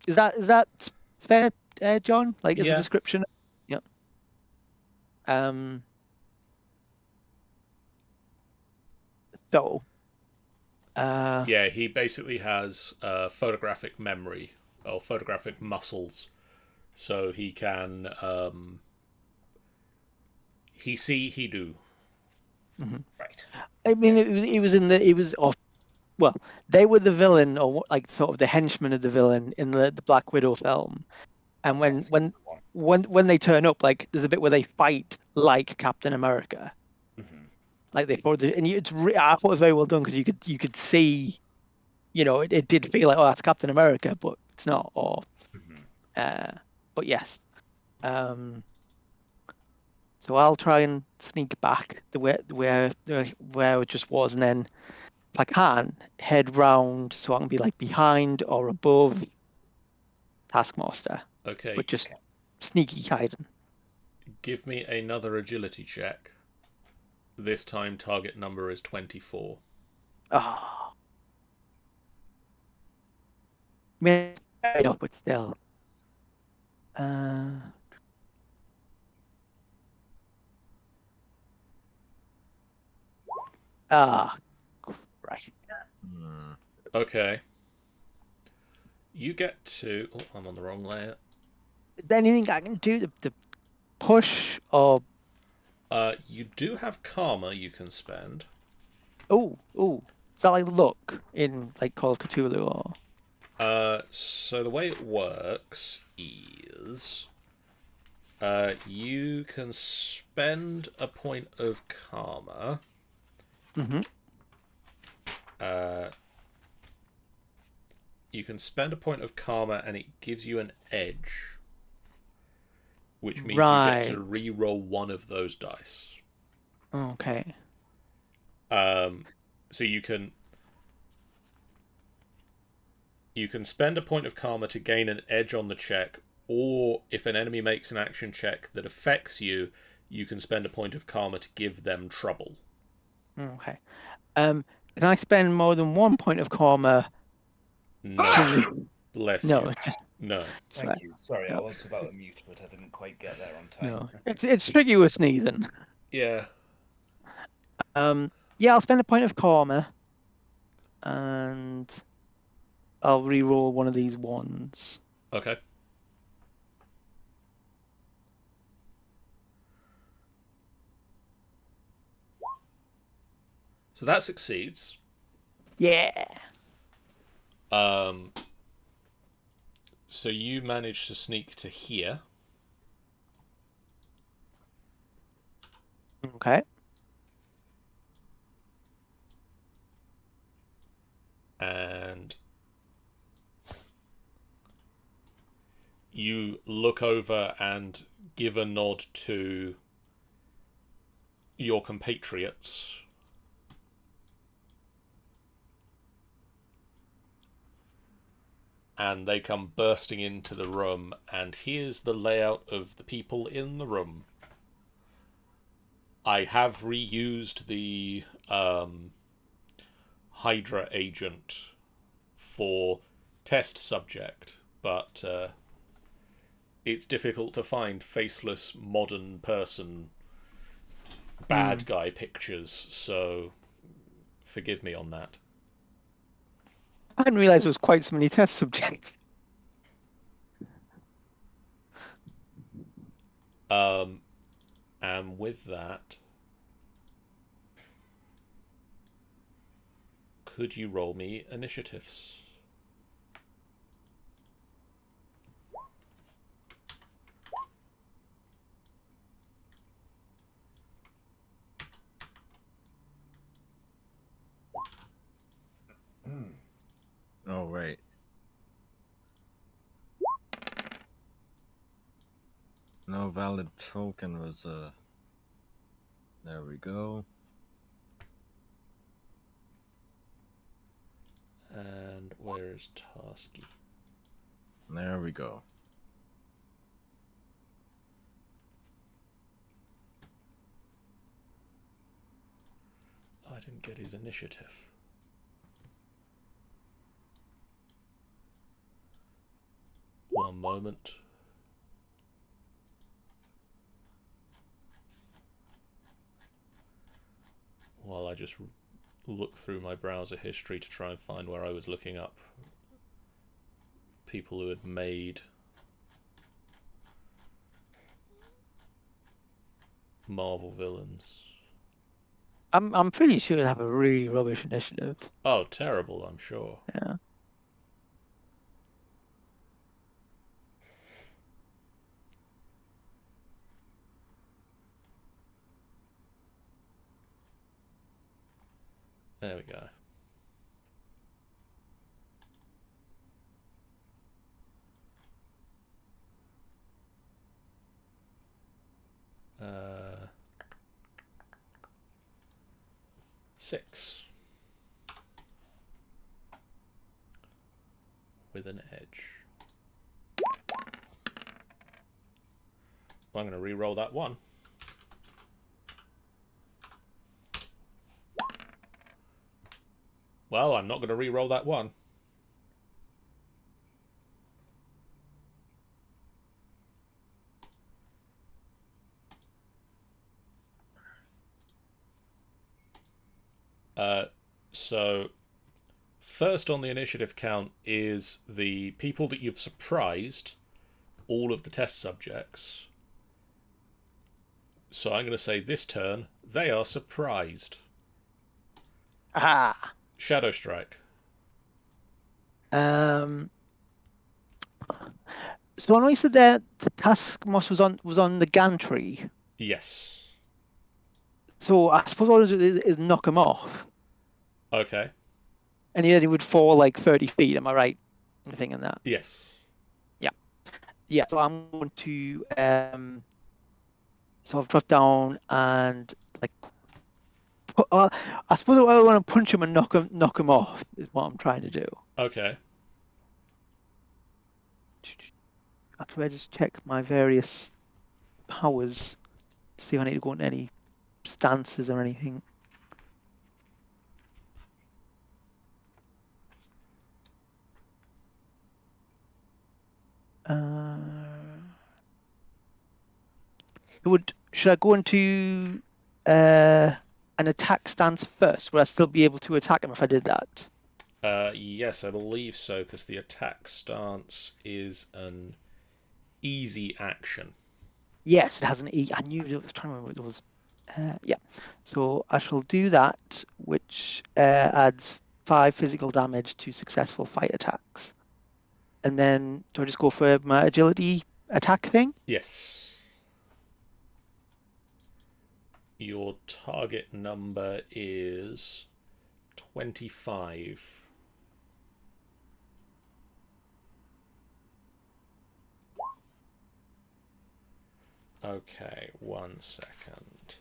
Speaker 4: Is that fair, John? Like, as a
Speaker 1: Yeah.
Speaker 4: description? Yeah. Um. So.
Speaker 1: Yeah, he basically has photographic memory or photographic muscles, so he can he see, he do.
Speaker 3: Right.
Speaker 4: I mean, it was off. Well, they were the villain, or like sort of the henchman of the villain in the Black Widow film. And when
Speaker 3: Yes.
Speaker 4: when
Speaker 3: One.
Speaker 4: when they turn up, like there's a bit where they fight like Captain America,
Speaker 3: Mhm.
Speaker 4: like they fought, and I thought it was very well done because you could see, it did feel like, oh, that's Captain America, but it's not. Or
Speaker 3: Mhm.
Speaker 4: uh, but yes. Um, so I'll try and sneak back where it just was, and then if I can head round so I can be like behind or above Taskmaster,
Speaker 1: Okay,
Speaker 4: but just
Speaker 3: Okay.
Speaker 4: sneaky hiding.
Speaker 1: give me another agility check. This time target number is 24.
Speaker 4: Oh, man, up, but still. Uh, ah, right.
Speaker 2: Hmm.
Speaker 1: Okay. You get to... Oh, I'm on the wrong layer.
Speaker 4: Is there anything I can do to push or
Speaker 1: You do have karma you can spend.
Speaker 4: oh, is that like luck in like Call of Cthulhu or
Speaker 1: So the way it works is you can spend a point of karma.
Speaker 4: mm-hmm.
Speaker 1: Uh, you can spend a point of karma and it gives you an edge, which means you get to
Speaker 4: Right.
Speaker 1: re-roll one of those dice.
Speaker 4: Okay.
Speaker 1: So you can spend a point of karma to gain an edge on the check, or if an enemy makes an action check that affects you, you can spend a point of karma to give them trouble.
Speaker 4: Okay. Can I spend more than one point of karma
Speaker 1: No.
Speaker 4: to
Speaker 1: Bless
Speaker 4: No,
Speaker 1: you.
Speaker 4: it's just
Speaker 1: No.
Speaker 3: Thank you. Sorry, I
Speaker 4: no,
Speaker 3: was about to mute, but I didn't quite get there on time.
Speaker 4: no. It's tricky with sneezing.
Speaker 1: Yeah.
Speaker 4: Yeah, I'll spend a point of karma and I'll re-roll one of these ones.
Speaker 1: Okay. So that succeeds.
Speaker 4: Yeah.
Speaker 1: Um, so you manage to sneak to here,
Speaker 4: Okay.
Speaker 1: and you look over and give a nod to your compatriots. And they come bursting into the room, and here's the layout of the people in the room. I have reused the Hydra agent for test subject, but it's difficult to find faceless modern person bad guy pictures, so forgive me on that.
Speaker 4: I didn't realize there was quite so many test subjects.
Speaker 1: And with that, could you roll me initiatives?
Speaker 2: Oh, wait. No valid token was, there we go.
Speaker 1: And where is Tasky?
Speaker 2: There we go.
Speaker 1: I didn't get his initiative. One moment. while I just look through my browser history to try and find where I was looking up people who had made Marvel villains.
Speaker 4: I'm pretty sure it'll have a really rubbish initiative.
Speaker 1: Oh, terrible, I'm sure.
Speaker 4: Yeah.
Speaker 1: There we go. Uh, 6 with an edge. Well, I'm going to re-roll that 1. Well, I'm not going to re-roll that 1. So, first on the initiative count is the people that you've surprised, all of the test subjects. So I'm going to say this turn, they are surprised.
Speaker 4: Aha.
Speaker 1: Shadow Strike.
Speaker 4: So when I said that the task moss was on the gantry,
Speaker 1: Yes.
Speaker 4: so I suppose all I do is knock him off,
Speaker 1: Okay.
Speaker 4: and he would fall like 30 feet. Am I right in thinking that?
Speaker 1: Yes.
Speaker 4: Yeah. So I'm going to sort of drop down and like I suppose I want to punch him and knock him off is what I'm trying to do.
Speaker 1: Okay.
Speaker 4: Actually, I just check my various powers to see if I need to go into any stances or anything. Should I go into an attack stance first? Would I still be able to attack him if I did that?
Speaker 1: Yes, I believe so, because the attack stance is an easy action.
Speaker 4: Yes, it has an E. I knew I was trying to remember what it was. Yeah. So I shall do that, which adds 5 physical damage to successful fight attacks. And then do I just go for my agility attack thing?
Speaker 1: Yes. Your target number is 25. Okay, 1 second.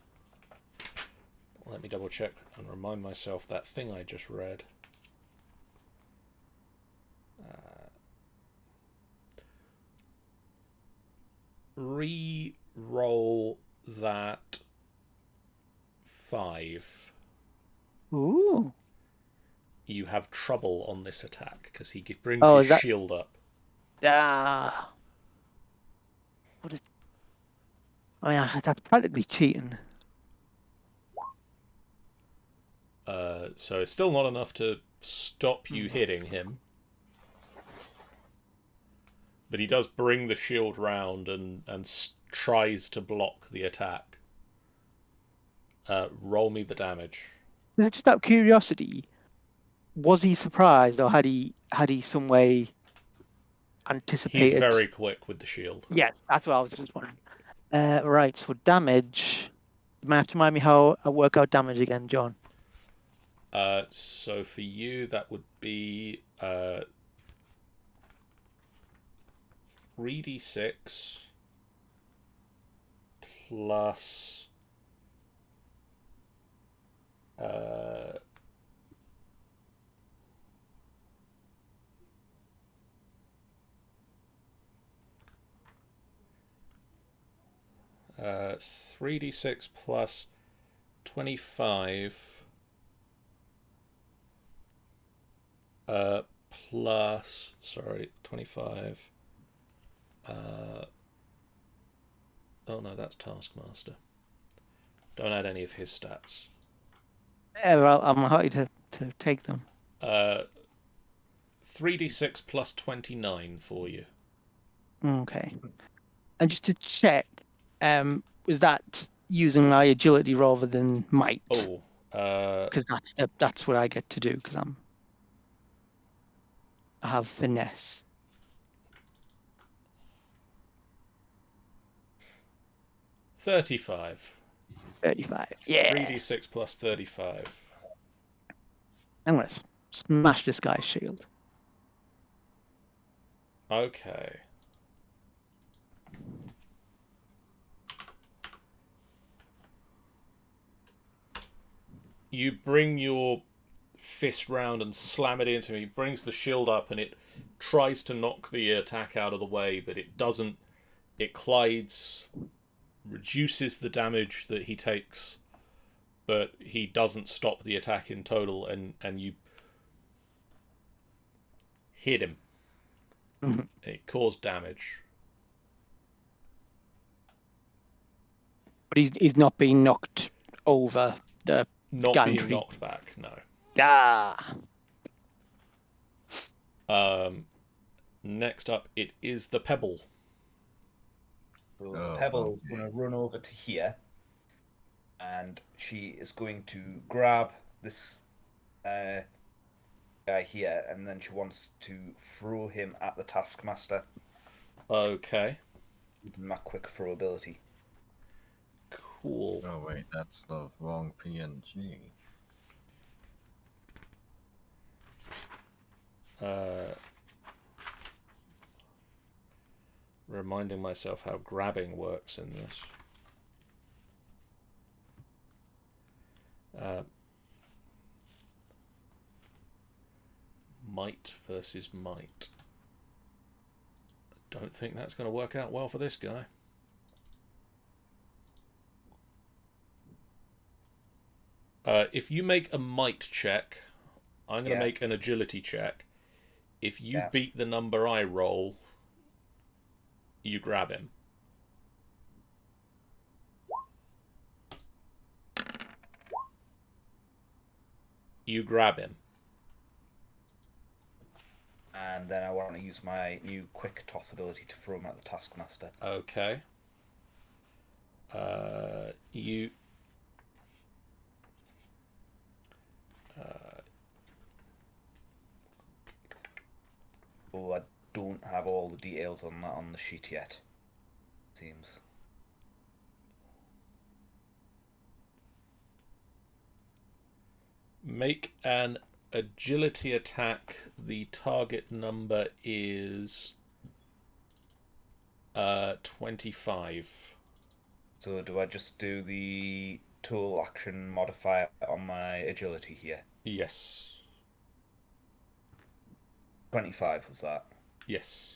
Speaker 1: Let me double check and remind myself that thing I just read. Re-roll that 5.
Speaker 4: Ooh.
Speaker 1: You have trouble on this attack because he brings
Speaker 4: Oh,
Speaker 1: his
Speaker 4: is that
Speaker 1: shield up.
Speaker 4: what is I mean that's practically cheating.
Speaker 1: So it's still not enough to stop you hitting him. But he does bring the shield round and tries to block the attack. Roll me the damage.
Speaker 4: Just out of curiosity, was he surprised or had he some way
Speaker 1: He's
Speaker 4: anticipated?
Speaker 1: very quick with the shield.
Speaker 4: Yes, that's what I was just wondering. Right, so damage. You might have to remind me how I work out damage again, John.
Speaker 1: So for you, that would be 3d6 plus 3d6 plus 25 plus 25 oh no, that's Taskmaster. Don't add any of his stats.
Speaker 4: Yeah, well, I'm happy to take them.
Speaker 1: 3d6 plus 29 for you.
Speaker 4: Okay. And just to check, was that using my agility rather than might?
Speaker 1: Oh,
Speaker 4: Because that's what I get to do because I have finesse.
Speaker 1: 35.
Speaker 4: 35. Yeah.
Speaker 1: 3d6 plus 35.
Speaker 4: I'm gonna smash this guy's shield.
Speaker 1: Okay. You bring your fist round and slam it into him. He brings the shield up and it tries to knock the attack out of the way, but it doesn't. It collides, reduces the damage that he takes, but he doesn't stop the attack in total, and you hit him.
Speaker 4: Mhm.
Speaker 1: It caused damage.
Speaker 4: But he's not being knocked over the
Speaker 1: Not being
Speaker 4: gantry.
Speaker 1: knocked back, no.
Speaker 4: Ah.
Speaker 1: Next up, it is the pebble.
Speaker 3: So
Speaker 2: Oh,
Speaker 3: the pebble is
Speaker 2: okay.
Speaker 3: going to run over to here, and she is going to grab this guy here, and then she wants to throw him at the Taskmaster
Speaker 1: Okay,
Speaker 3: using that quick throw ability.
Speaker 1: cool.
Speaker 2: Oh wait, that's the wrong PNG.
Speaker 1: Reminding myself how grabbing works in this. Might versus might. Don't think that's going to work out well for this guy. If you make a might check, I'm going to make an agility check. If you beat the number I roll, you grab him. You grab him.
Speaker 3: And then I want to use my new quick toss ability to throw him at the Taskmaster.
Speaker 1: Okay. You...
Speaker 3: Oh, I don't have all the details on that on the sheet yet. Seems.
Speaker 1: Make an agility attack. The target number is 25.
Speaker 3: So do I just do the tool action modifier on my agility here?
Speaker 1: Yes.
Speaker 3: 25 was that?
Speaker 1: Yes.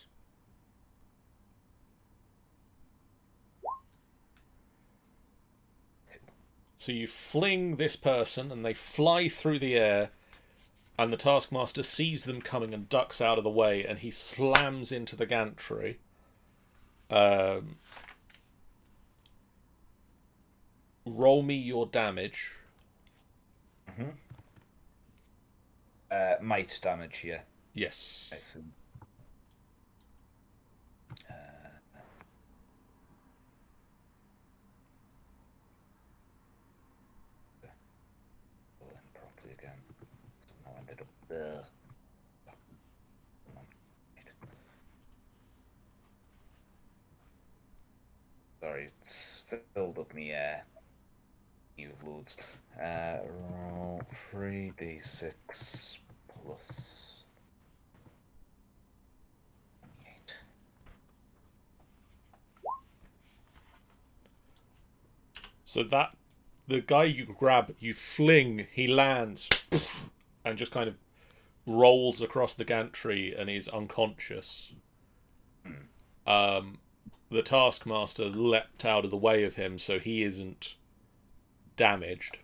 Speaker 1: So you fling this person and they fly through the air, and the Taskmaster sees them coming and ducks out of the way, and he slams into the gantry. Roll me your damage.
Speaker 3: Might damage here.
Speaker 1: Yes.
Speaker 3: I assume. Properly again. Somehow ended up there. Sorry, it's filled up me new loads. Roll 3d6 plus 8.
Speaker 1: So that the guy you grab, you fling, he lands, and just kind of rolls across the gantry and is unconscious. The Taskmaster leapt out of the way of him, so he isn't damaged.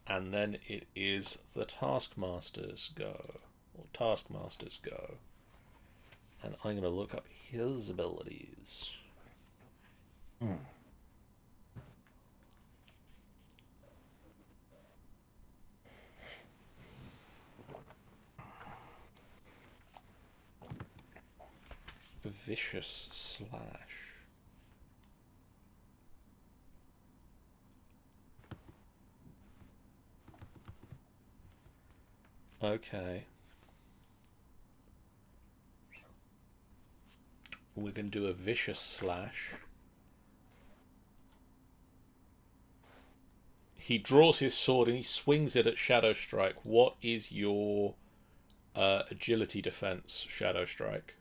Speaker 1: And then it is the Taskmaster's go. Or Taskmaster's go. And I'm going to look up his abilities. vicious slash. Okay. We're going to do a vicious slash. He draws his sword and he swings it at Shadow Strike. What is your agility defense, Shadow Strike?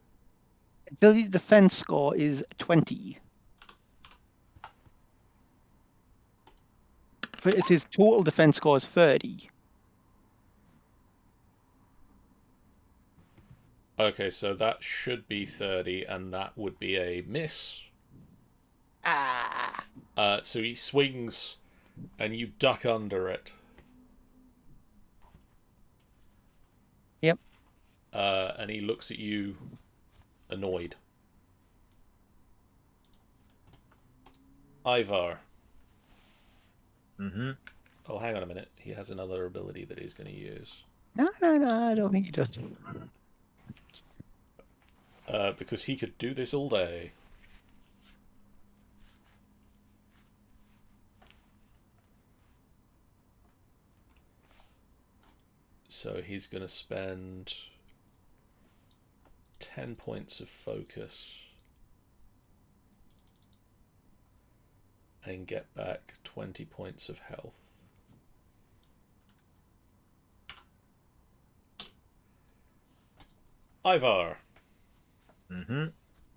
Speaker 4: Agility defense score is 20. It's his total defense score is 30.
Speaker 1: Okay, so that should be 30, and that would be a miss.
Speaker 4: Ah.
Speaker 1: So he swings, and you duck under it.
Speaker 4: Yep.
Speaker 1: And he looks at you, annoyed. Ivar.
Speaker 2: Mm-hmm.
Speaker 1: Oh, hang on a minute. He has another ability that he's going to use.
Speaker 4: No, I don't think he does.
Speaker 1: Because he could do this all day. So he's going to spend 10 points of focus and get back 20 points of health. Ivar.
Speaker 2: Mm-hmm.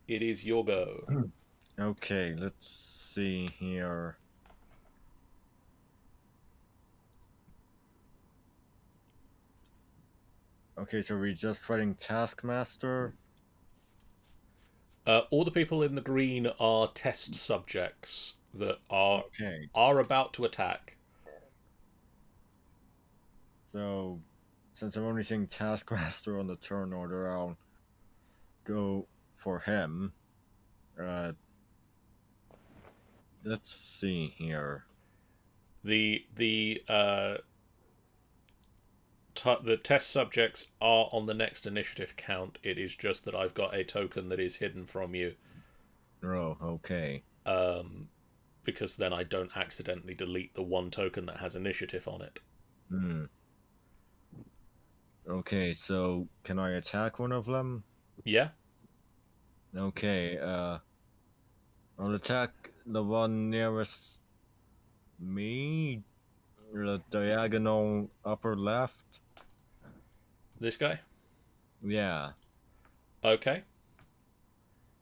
Speaker 1: It is your go.
Speaker 2: Okay, let's see here. Okay, so we're just fighting Taskmaster.
Speaker 1: All the people in the green are test subjects that are
Speaker 2: Okay,
Speaker 1: about to attack.
Speaker 2: so since I'm only seeing Taskmaster on the turn order, I'll go for him. Let's see here.
Speaker 1: The test subjects are on the next initiative count. It is just that I've got a token that is hidden from you.
Speaker 2: Oh, okay.
Speaker 1: Because then I don't accidentally delete the one token that has initiative on it.
Speaker 2: Hmm. Okay, so can I attack one of them?
Speaker 1: Yeah?
Speaker 2: Okay, I'll attack the one nearest me, the diagonal upper left.
Speaker 1: This guy?
Speaker 2: Yeah.
Speaker 1: Okay.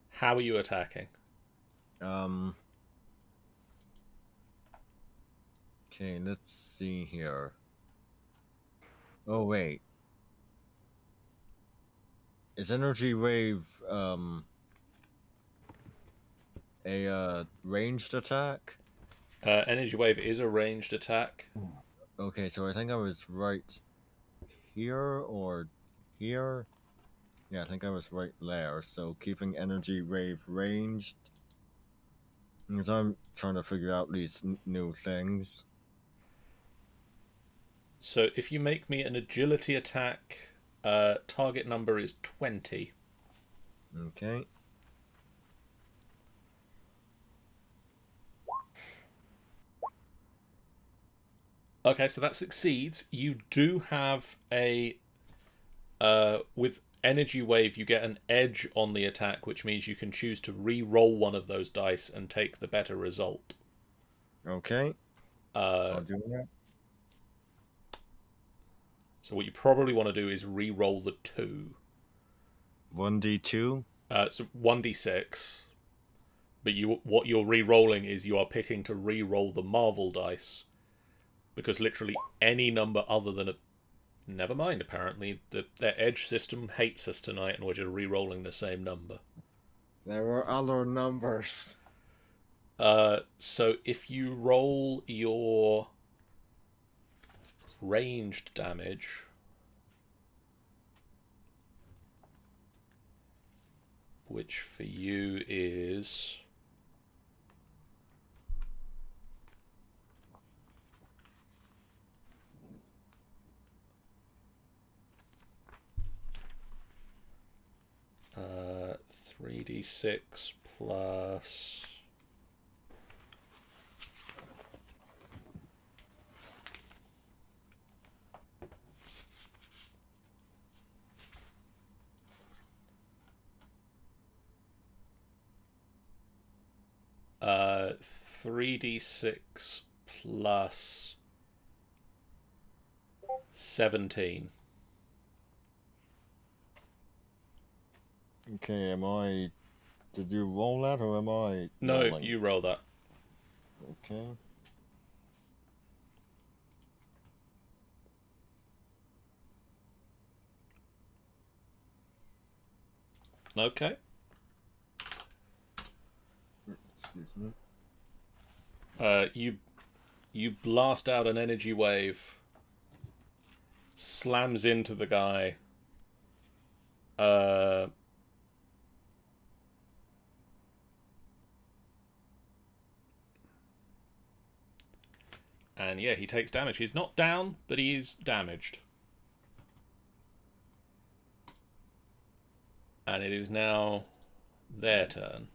Speaker 1: How are you attacking?
Speaker 2: Um. Okay, let's see here. Oh wait, is energy wave a ranged attack?
Speaker 1: Energy Wave is a ranged attack.
Speaker 2: Okay, so I think I was right here or here. Yeah, I think I was right there. So keeping energy wave ranged. Because I'm trying to figure out these new things.
Speaker 1: So if you make me an agility attack, target number is 20.
Speaker 2: Okay.
Speaker 1: Okay, so that succeeds. You do have a... with Energy Wave, you get an edge on the attack, which means you can choose to re-roll one of those dice and take the better result.
Speaker 2: Okay. I'll do that.
Speaker 1: So what you probably want to do is re-roll the 2.
Speaker 2: 1d2.
Speaker 1: So 1d6. But what you're re-rolling is you are picking to re-roll the Marvel dice. Because literally any number other than a... Never mind, apparently. Their edge system hates us tonight and we're just re-rolling the same number.
Speaker 2: There were other numbers.
Speaker 1: So if you roll your ranged damage, which for you is 3 3d6 plus... Uh, 3d6 plus 17.
Speaker 2: Okay, am I... Did you roll that, or am I
Speaker 1: No,
Speaker 2: rolling?
Speaker 1: you roll that.
Speaker 2: Okay.
Speaker 1: Okay.
Speaker 2: Excuse me.
Speaker 1: You blast out an energy wave, slams into the guy. And yeah, he takes damage. He's not down, but he is damaged. And it is now their turn.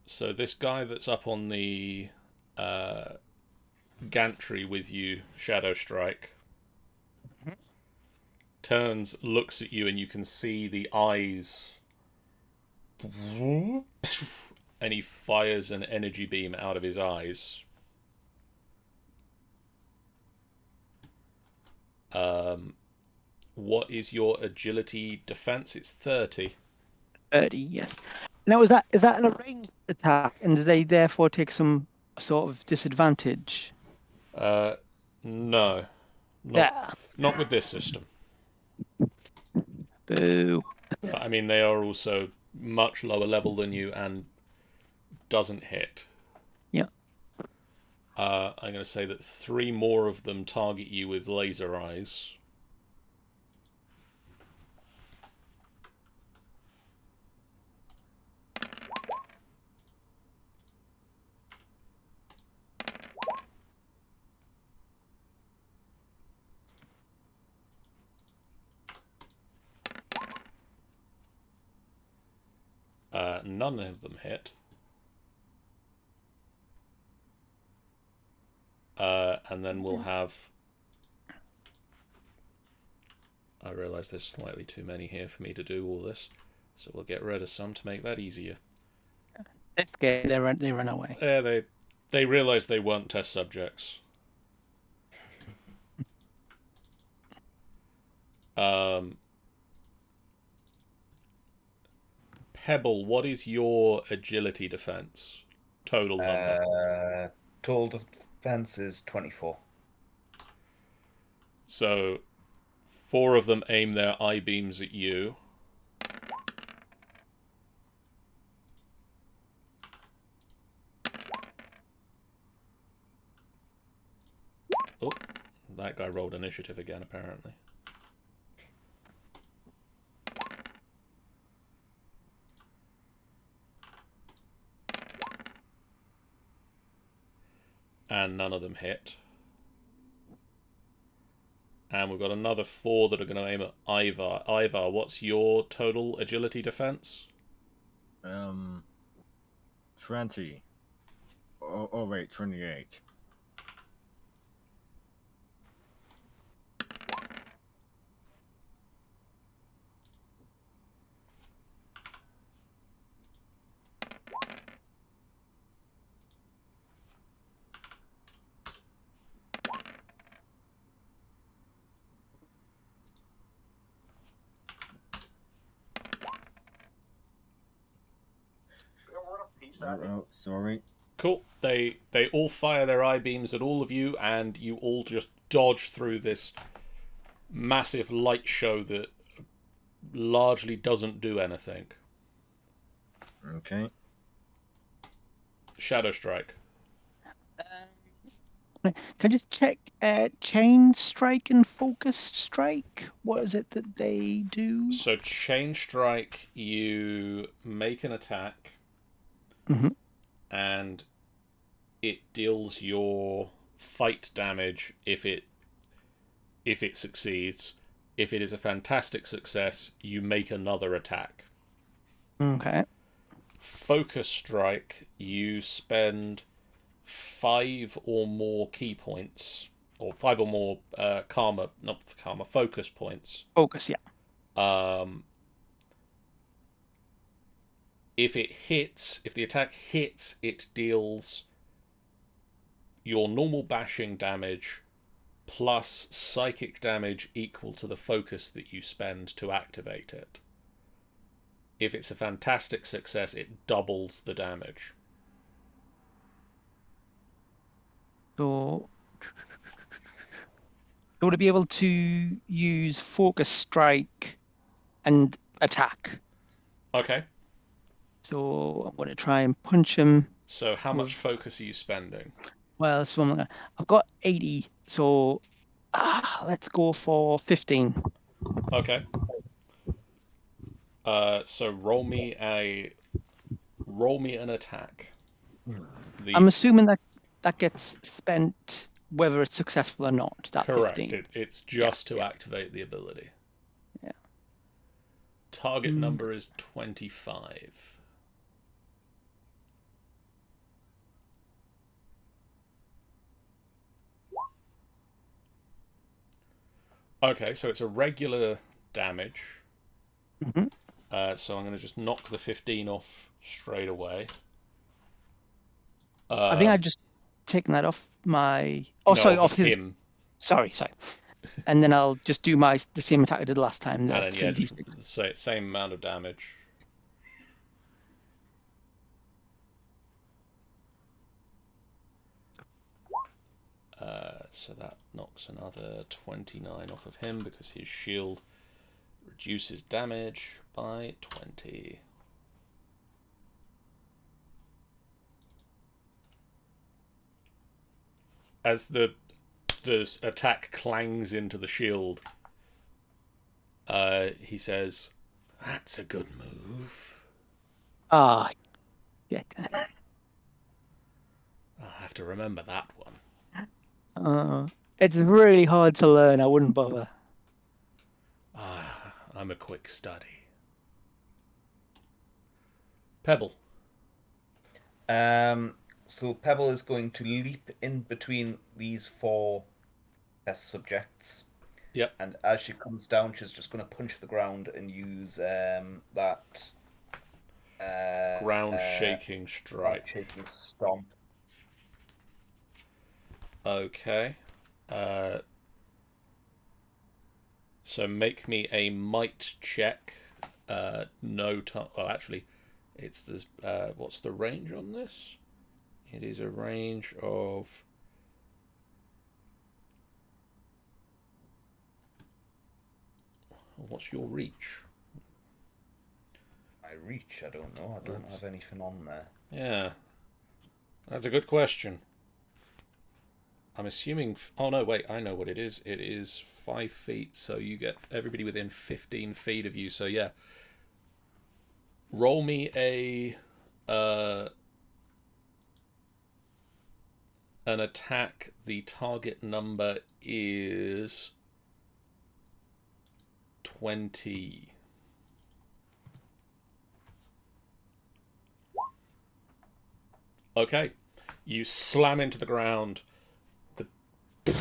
Speaker 1: So this guy that's up on the gantry with you, Shadow Strike, turns, looks at you, and you can see the eyes. And he fires an energy beam out of his eyes. What is your agility defense? It's 30.
Speaker 4: 30, yes. Now, is that an ranged attack, and do they therefore take some sort of disadvantage?
Speaker 1: No.
Speaker 4: Yeah.
Speaker 1: Not with this system.
Speaker 4: Boo.
Speaker 1: But, I mean, they are also much lower level than you and doesn't hit.
Speaker 4: Yeah.
Speaker 1: I'm going to say that 3 more of them target you with laser eyes. None of them hit. And then we'll have... I realise there's slightly too many here for me to do all this, so we'll get rid of some to make that easier.
Speaker 4: They're scared. They run away.
Speaker 1: Yeah, they realised they weren't test subjects. Pebble, what is your agility defense? Total number.
Speaker 3: Total defense is 24.
Speaker 1: So 4 of them aim their eye beams at you. Oh, that guy rolled initiative again, apparently. And none of them hit. And we've got another 4 that are going to aim at Ivar. Ivar, what's your total agility defense?
Speaker 2: 20. Oh wait, 28. Oh, sorry.
Speaker 1: Cool. They all fire their eye beams at all of you, and you all just dodge through this massive light show that largely doesn't do anything.
Speaker 2: Okay.
Speaker 1: Shadow Strike.
Speaker 4: Can I just check chain strike and focus strike? What is it that they do?
Speaker 1: So Chain Strike, you make an attack,
Speaker 4: Mhm.
Speaker 1: and it deals your fight damage if it succeeds. If it is a fantastic success, you make another attack.
Speaker 4: Okay.
Speaker 1: Focus strike, you spend 5 or more key points, or 5 or more focus points.
Speaker 4: Focus, yeah.
Speaker 1: If the attack hits, it deals your normal bashing damage plus psychic damage equal to the focus that you spend to activate it. If it's a fantastic success, it doubles the damage.
Speaker 4: So, would I be able to use focus strike and attack?
Speaker 1: Okay.
Speaker 4: So I'm going to try and punch him.
Speaker 1: So how much focus are you spending?
Speaker 4: Well, so I've got 80, so let's go for 15.
Speaker 1: Okay. So roll me an attack.
Speaker 4: I'm assuming that gets spent whether it's successful or not. That
Speaker 1: correct.
Speaker 4: 15.
Speaker 1: It's just to activate the ability.
Speaker 4: Yeah.
Speaker 1: Target number is 25. Okay, so it's a regular damage.
Speaker 4: Mm-hmm.
Speaker 1: So I'm going to just knock the 15 off straight away.
Speaker 4: I think I just taken that off my. Oh,
Speaker 1: no,
Speaker 4: sorry, off his.
Speaker 1: him.
Speaker 4: Sorry. And then I'll just do the same attack I did last time. The
Speaker 1: And then,
Speaker 4: 3d6.
Speaker 1: So same amount of damage. So that knocks another 29 off of him because his shield reduces damage by 20. As the attack clangs into the shield, he says, "That's a good move."
Speaker 4: Ah, yeah.
Speaker 1: I'll have to remember that one.
Speaker 4: It's really hard to learn. I wouldn't bother.
Speaker 1: I'm a quick study. Pebble.
Speaker 3: So Pebble is going to leap in between these 4 test subjects.
Speaker 1: Yep.
Speaker 3: And as she comes down, she's just going to punch the ground and use that
Speaker 1: ground shaking strike.
Speaker 3: Shaking stomp.
Speaker 1: Okay. So make me a might check. Well, actually, it's this. What's the range on this? It is a range of. What's your reach?
Speaker 3: My reach, I don't know. I don't have anything on there.
Speaker 1: Yeah, that's a good question. I'm assuming. Oh no, wait. I know what it is. It is 5 feet, so you get everybody within 15 feet of you. So yeah. Roll me an attack. The target number is 20. Okay. You slam into the ground. The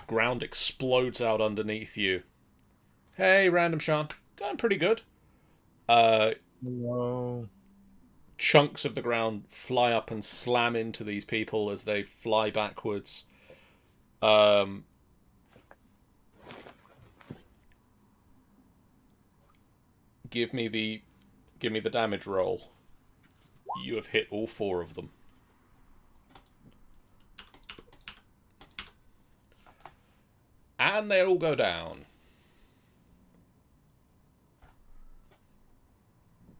Speaker 1: ground explodes out underneath you. Hey, Random Sean. Going pretty good.
Speaker 2: No.
Speaker 1: Chunks of the ground fly up and slam into these people as they fly backwards. Give me the damage roll. You have hit all 4 of them. And they all go down.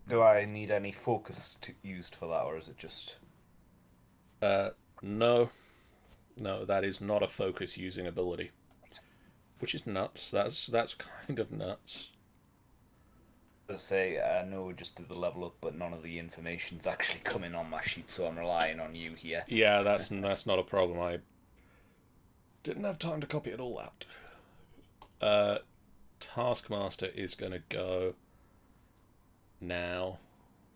Speaker 3: Do I need any focus used for that, or is it just...
Speaker 1: No. No, that is not a focus using ability. Which is nuts. That's kind of nuts.
Speaker 3: As I say, I know we just did the level up, but none of the information's actually coming on my sheet, so I'm relying on you here.
Speaker 1: Yeah, that's not a problem. I didn't have time to copy it all out. Taskmaster is going to go now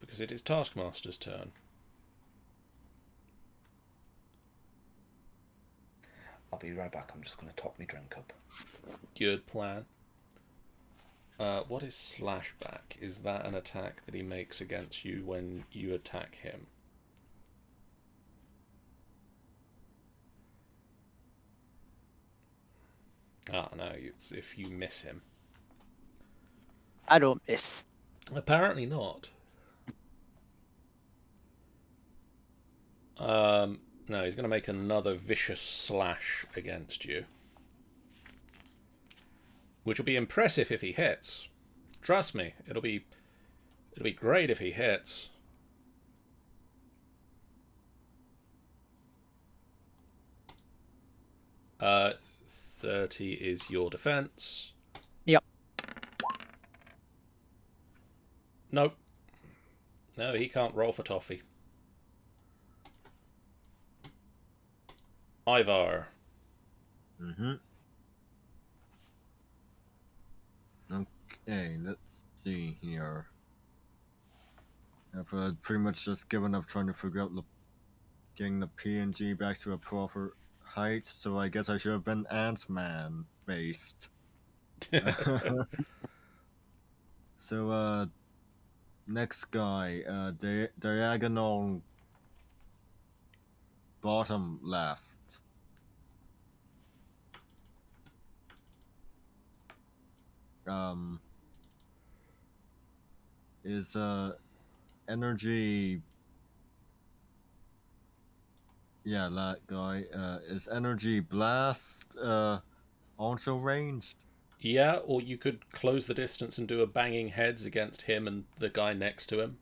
Speaker 1: because it is Taskmaster's turn.
Speaker 3: I'll be right back. I'm just going to top my drink up.
Speaker 1: Good plan. What is slashback? Is that an attack that he makes against you when you attack him? Ah, no, it's if you miss him.
Speaker 4: I don't miss.
Speaker 1: Apparently not. No, he's going to make another vicious slash against you. Which will be impressive if he hits. Trust me, it'll be great if he hits. Uh, 30 is your defense.
Speaker 4: Yep.
Speaker 1: Nope. No, he can't roll for toffee. Ivar.
Speaker 2: Mm-hmm. Okay, let's see here. I've pretty much just given up trying to figure out getting the PNG back to a proper height, so I guess I should have been Ant-Man based. So, next guy, diagonal bottom left. Is energy. Yeah, that guy. Is energy blast also ranged?
Speaker 1: Yeah, or you could close the distance and do a banging heads against him and the guy next to him.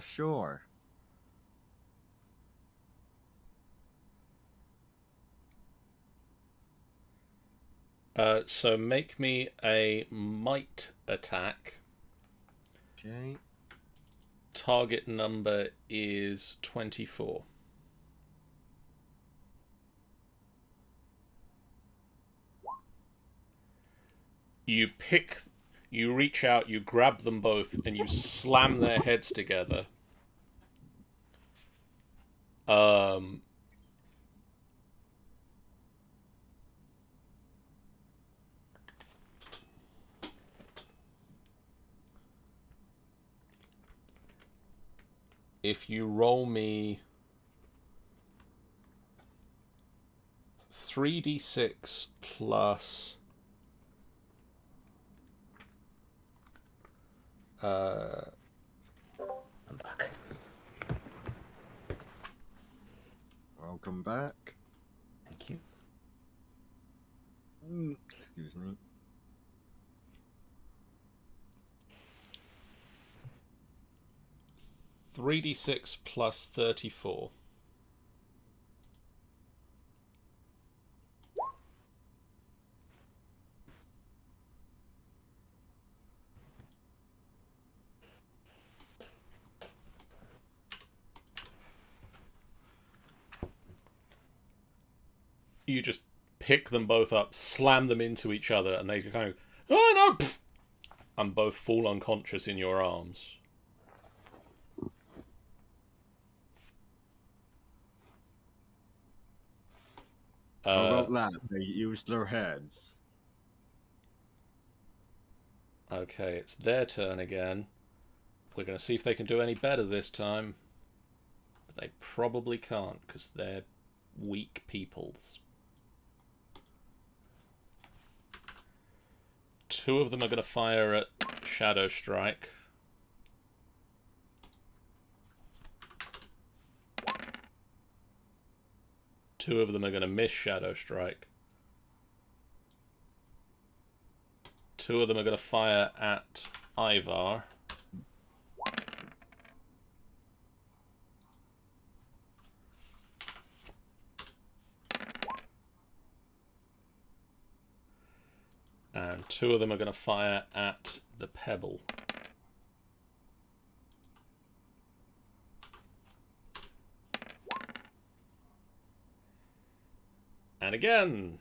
Speaker 2: Sure.
Speaker 1: So make me a might attack.
Speaker 2: Okay.
Speaker 1: Target number is 24. You reach out, you grab them both, and you slam their heads together. If you roll me 3d6 plus
Speaker 3: I'm back.
Speaker 2: Welcome back.
Speaker 3: Thank you.
Speaker 2: Excuse me.
Speaker 1: three d six plus 34. You just pick them both up, slam them into each other, and they kind of, oh no, and both fall unconscious in your arms.
Speaker 2: How about that? They used their heads.
Speaker 1: Okay, it's their turn again. We're going to see if they can do any better this time. But they probably can't, because they're weak peoples. Two of them are going to fire at Shadow Strike. Two of them are going to miss Shadow Strike. Two of them are going to fire at Ivar. And 2 of them are going to fire at the pebble. And again,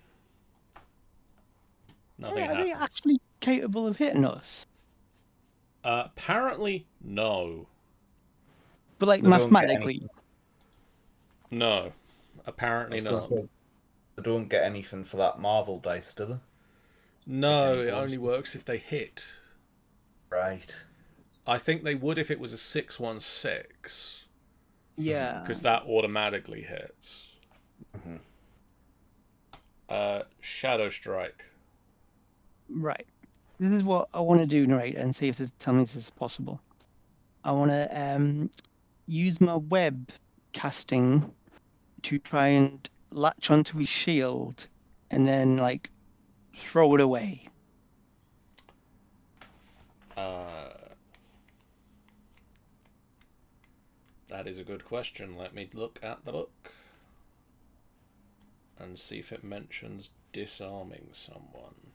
Speaker 1: nothing
Speaker 4: Are they
Speaker 1: happens.
Speaker 4: actually capable of hitting us?
Speaker 1: Apparently, no.
Speaker 4: But like
Speaker 3: They don't get
Speaker 4: mathematically.
Speaker 1: No.
Speaker 3: I
Speaker 1: Apparently
Speaker 3: was gonna
Speaker 1: not.
Speaker 3: say, they don't get anything for that Marvel dice, do they?
Speaker 1: No,
Speaker 3: Like any
Speaker 1: it only
Speaker 3: bonuses?
Speaker 1: works if they hit.
Speaker 3: Right.
Speaker 1: I think they would if it was a 616,
Speaker 4: Yeah.
Speaker 1: because that automatically hits.
Speaker 3: Mhm.
Speaker 1: Shadow Strike.
Speaker 4: Right. This is what I want to do, narrator, and see if tell me if this is possible. I want to use my web casting to try and latch onto his shield and then like throw it away.
Speaker 1: That is a good question. Let me look at the book and see if it mentions disarming someone.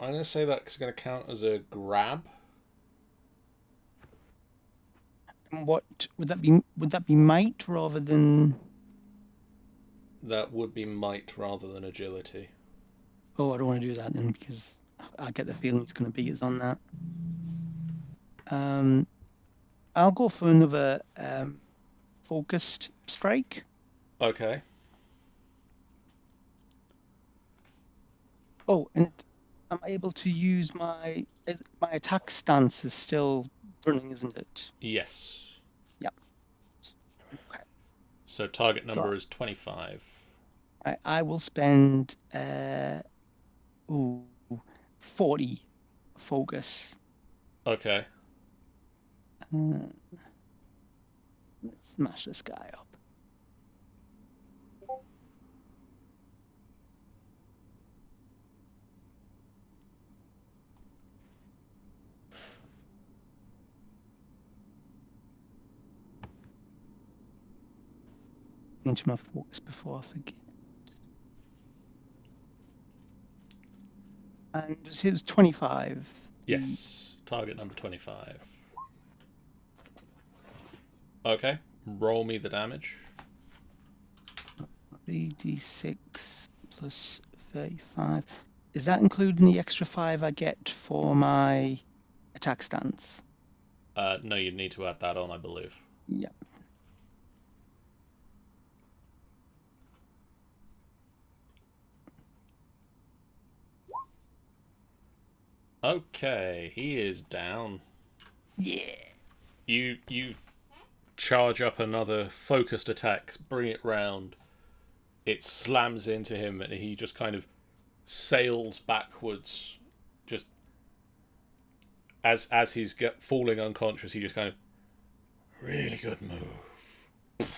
Speaker 1: I'm going to say that's going to count as a grab.
Speaker 4: And what would that be? Would that be might rather than?
Speaker 1: That would be might rather than agility.
Speaker 4: Oh, I don't want to do that then because I get the feeling it's going to beat us on that. I'll go for another focused strike.
Speaker 1: Okay.
Speaker 4: Oh, and I'm able to use my attack stance is still running, isn't it?
Speaker 1: Yes.
Speaker 4: Yep. Okay.
Speaker 1: So target
Speaker 4: So
Speaker 1: number is 25.
Speaker 4: I will spend 40 focus.
Speaker 1: Okay.
Speaker 4: Let's smash this guy up. Into my focus before I forget. And it was 25.
Speaker 1: Yes. Target number 25. Okay. Roll me the damage.
Speaker 4: 3d6 plus 35. Is that including the extra 5 I get for my attack stance?
Speaker 1: No, you'd need to add that on, I believe.
Speaker 4: Yeah.
Speaker 1: Okay, he is down.
Speaker 4: Yeah.
Speaker 1: You charge up another focused attack, bring it round. It slams into him, and he just kind of sails backwards. Just as he's falling unconscious, he just kind of really good move.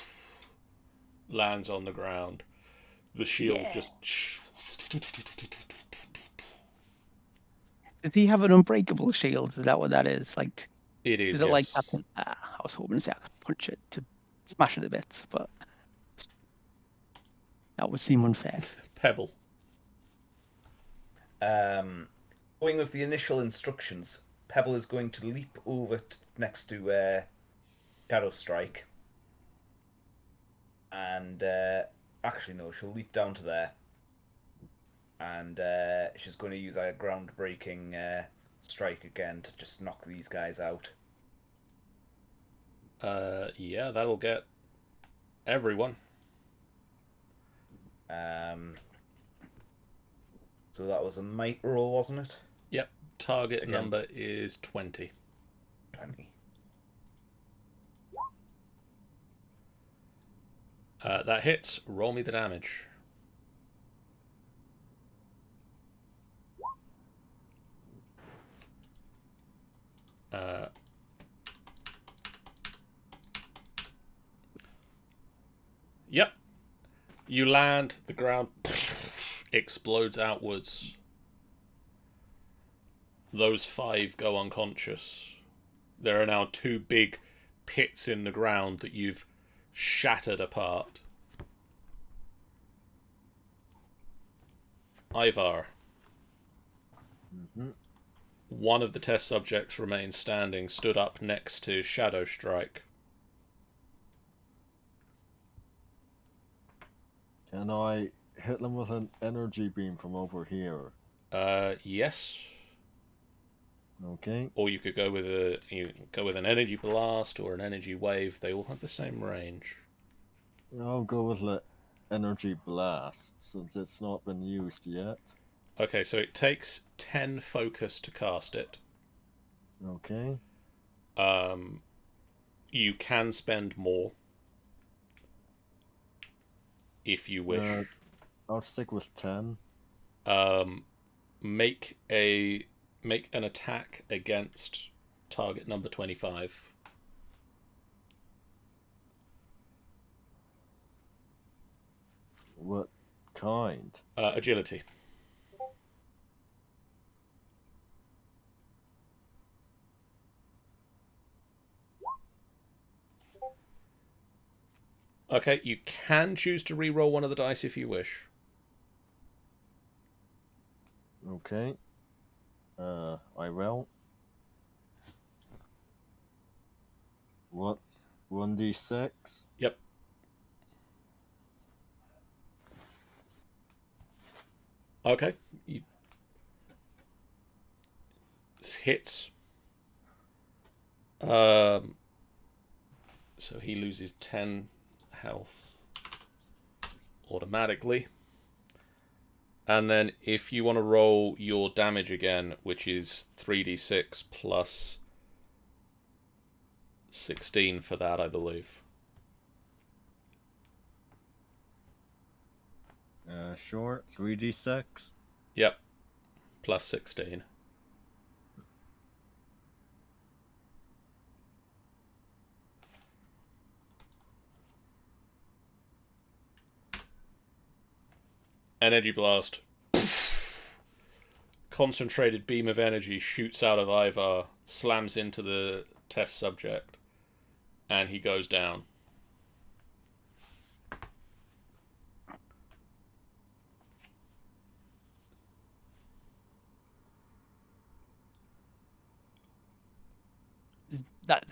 Speaker 1: Lands on the ground. The shield
Speaker 4: Yeah.
Speaker 1: just.
Speaker 4: Does he have an unbreakable shield? Is that what that is? Like,
Speaker 1: It is,
Speaker 4: is it like
Speaker 1: yes.
Speaker 4: Captain? I was hoping to say I could punch it to smash it to bits, but that would seem unfair.
Speaker 1: Pebble.
Speaker 3: Going with the initial instructions, Pebble is going to leap over next to Shadow Strike. And actually, no, she'll leap down to there. And she's going to use a groundbreaking strike again to just knock these guys out.
Speaker 1: Yeah, that'll get everyone.
Speaker 3: So that was a might roll, wasn't it?
Speaker 1: Yep. Target
Speaker 3: Against
Speaker 1: number is 20.
Speaker 3: 20.
Speaker 1: That hits. Roll me the damage. Yep. You land, the ground explodes outwards. Those 5 go unconscious. There are now 2 big pits in the ground that you've shattered apart. Ivar.
Speaker 2: Mm-hmm.
Speaker 1: One of the test subjects remains standing, stood up next to Shadow Strike.
Speaker 2: Can I hit them with an energy beam from over here?
Speaker 1: Yes.
Speaker 2: Okay.
Speaker 1: Or you could go with an energy blast or an energy wave. They all have the same range.
Speaker 2: I'll go with the energy blast since it's not been used yet.
Speaker 1: Okay, so it takes 10 focus to cast it.
Speaker 2: Okay.
Speaker 1: You can spend more if you wish.
Speaker 2: I'll stick with 10.
Speaker 1: Make an attack against target number 25.
Speaker 2: What kind?
Speaker 1: Agility. Okay, you can choose to re-roll one of the dice if you wish.
Speaker 2: Okay. I will. What? 1d6?
Speaker 1: Yep. Okay. This hits. So he loses 10 health automatically. And then if you want to roll your damage again, which is 3d6 plus 16 for that, I believe.
Speaker 2: Sure. 3d6?
Speaker 1: Yep. Plus 16. Energy blast. Concentrated beam of energy shoots out of Ivar, slams into the test subject, and he goes down.
Speaker 4: That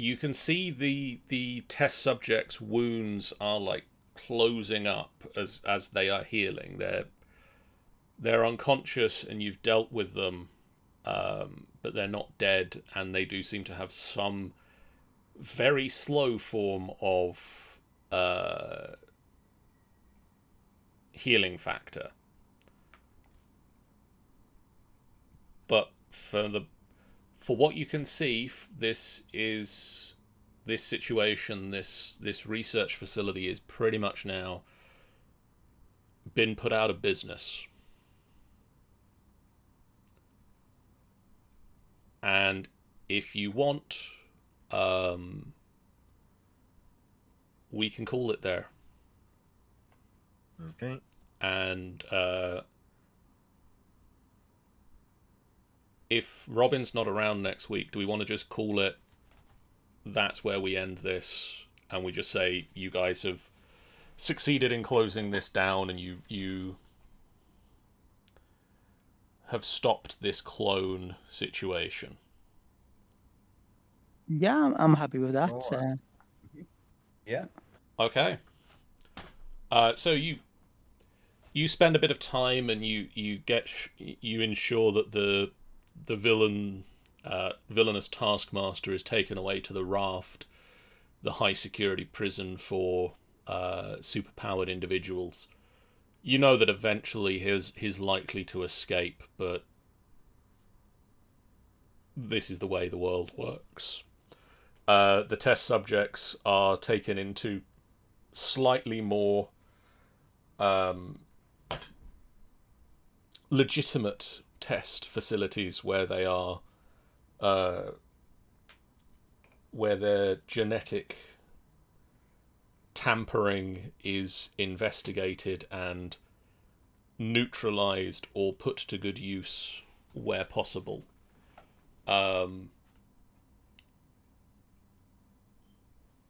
Speaker 1: You can see the test subject's wounds are like closing up as they are healing. They're unconscious and you've dealt with them, but they're not dead, and they do seem to have some very slow form of healing factor. But for what you can see, this situation, this research facility is pretty much now been put out of business. And if you want, we can call it there.
Speaker 2: Okay.
Speaker 1: And if Robin's not around next week, do we want to just call it that's where we end this, and we just say you guys have succeeded in closing this down, and you have stopped this clone situation?
Speaker 4: Yeah, I'm happy with that.
Speaker 2: Sure.
Speaker 3: Yeah.
Speaker 1: Okay. So you spend a bit of time, and you ensure that the villainous taskmaster is taken away to the Raft, the high security prison for superpowered individuals. You know that eventually he's likely to escape, but this is the way the world works. The test subjects are taken into slightly more legitimate test facilities where they are where their genetic tampering is investigated and neutralized or put to good use where possible.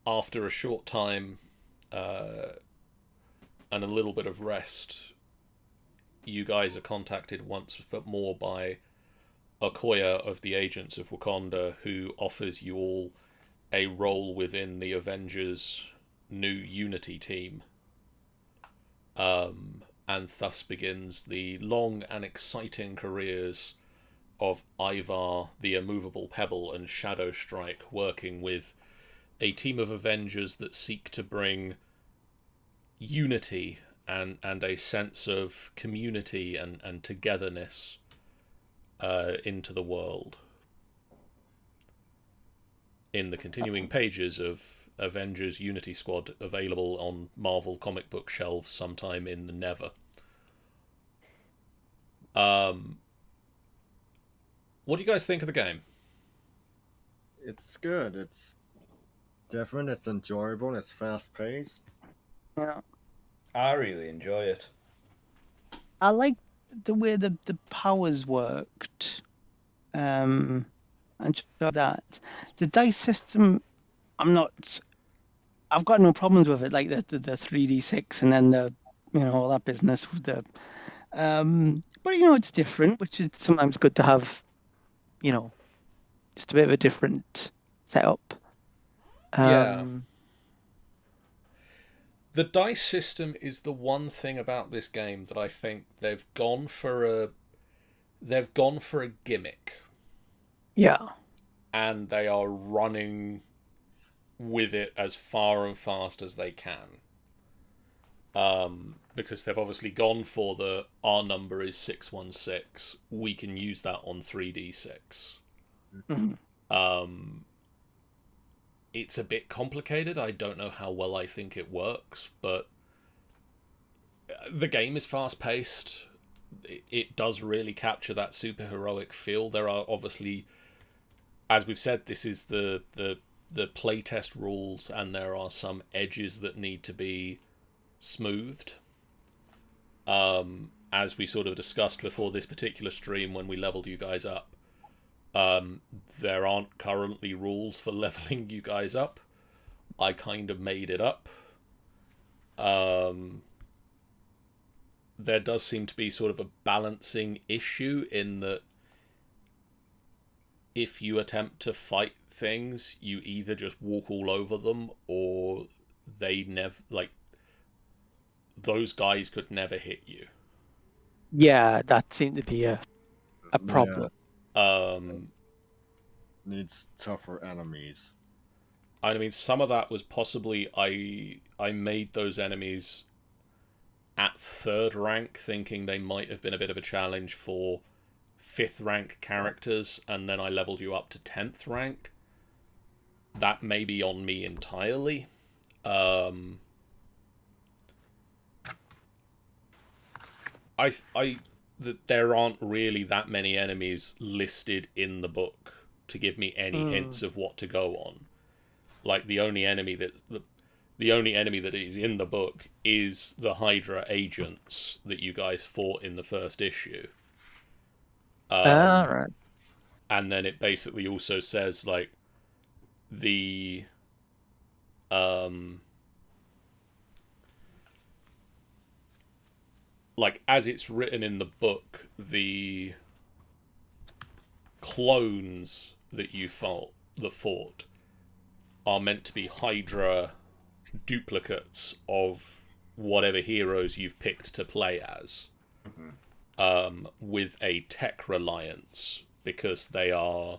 Speaker 1: After a short time and a little bit of rest, you guys are contacted once more by Okoya of the Agents of Wakanda, who offers you all a role within the Avengers' new Unity team. And thus begins the long and exciting careers of Ivar, the Immovable Pebble, and Shadow Strike, working with a team of Avengers that seek to bring unity and a sense of community and togetherness into the world. In the continuing pages of Avengers Unity Squad, available on Marvel comic book shelves sometime in the never. What do you guys think of the game?
Speaker 2: It's good. It's different. It's enjoyable. It's fast paced.
Speaker 4: Yeah.
Speaker 3: I really enjoy it.
Speaker 4: I like the way the powers worked. And just that. The dice system, I've got no problems with it, like the 3d6 and then all that business with the but it's different, which is sometimes good to have, just a bit of a different setup.
Speaker 1: Yeah. The dice system is the one thing about this game that I think they've gone for a gimmick.
Speaker 4: Yeah.
Speaker 1: And they are running with it as far and fast as they can. Because they've obviously gone for our number is 616. We can use that on 3d6.
Speaker 4: Mm-hmm.
Speaker 1: It's a bit complicated. I don't know how well I think it works, but the game is fast-paced. It does really capture that superheroic feel. There are obviously, as we've said, this is the playtest rules, and there are some edges that need to be smoothed. As we sort of discussed before this particular stream when we leveled you guys up, there aren't currently rules for leveling you guys up. I kind of made it up. There does seem to be sort of a balancing issue in that if you attempt to fight things, you either just walk all over them or they never, those guys could never hit you.
Speaker 4: Yeah, that seemed to be a problem.
Speaker 2: Needs tougher enemies.
Speaker 1: I mean, some of that was possibly I made those enemies at 3rd rank, thinking they might have been a bit of a challenge for 5th rank characters, and then I leveled you up to 10th rank. That may be on me entirely. There aren't really that many enemies listed in the book to give me any hints of what to go on. Like the only enemy that is in the book is the Hydra agents that you guys fought in the first issue.
Speaker 4: Right.
Speaker 1: And then it basically also says the as it's written in the book, the clones that you fought are meant to be Hydra duplicates of whatever heroes you've picked to play as, with a tech reliance, because they are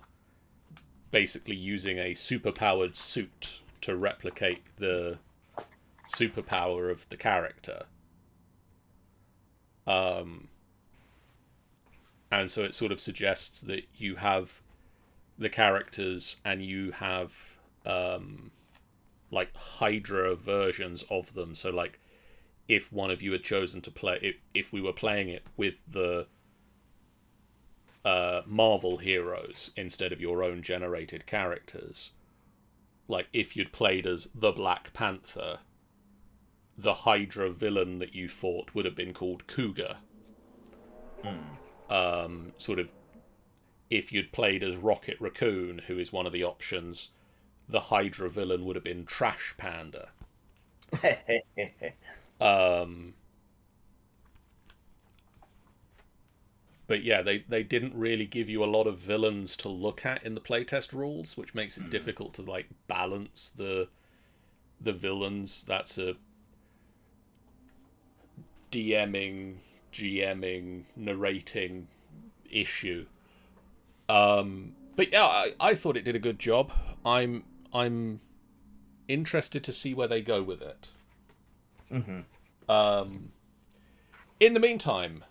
Speaker 1: basically using a superpowered suit to replicate the superpower of the character. And so it sort of suggests that you have the characters and you have Hydra versions of them. So if one of you had chosen to play, if we were playing it with the Marvel heroes instead of your own generated characters, if you'd played as the Black Panther, the Hydra villain that you fought would have been called Cougar. Sort of, if you'd played as Rocket Raccoon, who is one of the options, the Hydra villain would have been Trash Panda. But yeah, they didn't really give you a lot of villains to look at in the playtest rules, which makes it difficult to like balance the villains. That's a DMing, GMing, narrating issue. But yeah, I thought it did a good job. I'm interested to see where they go with it. In the meantime,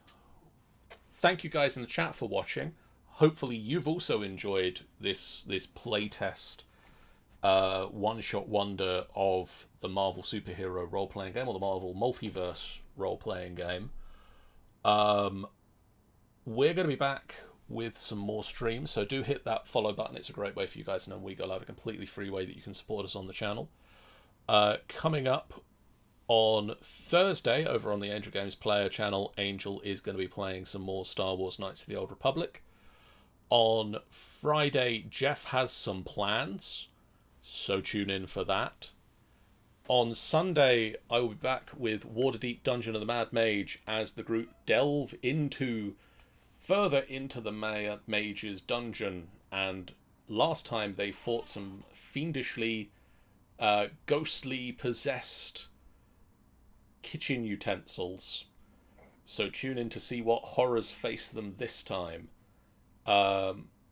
Speaker 1: thank you guys in the chat for watching. Hopefully you've also enjoyed this playtest one-shot wonder of the Marvel superhero role-playing game, or the Marvel Multiverse role-playing game. We're going to be back with some more streams, so do hit that follow button. It's a great way for you guys to know when we go live, a completely free way that you can support us on the channel. Coming up on Thursday, over on the Angel Games Player channel, Angel is going to be playing some more Star Wars Knights of the Old Republic. On Friday, Jeff has some plans, so tune in for that. On Sunday, I will be back with Waterdeep Dungeon of the Mad Mage as the group delve further into the Mad Mage's dungeon. And last time they fought some fiendishly, ghostly, possessed kitchen utensils. So tune in to see what horrors face them this time.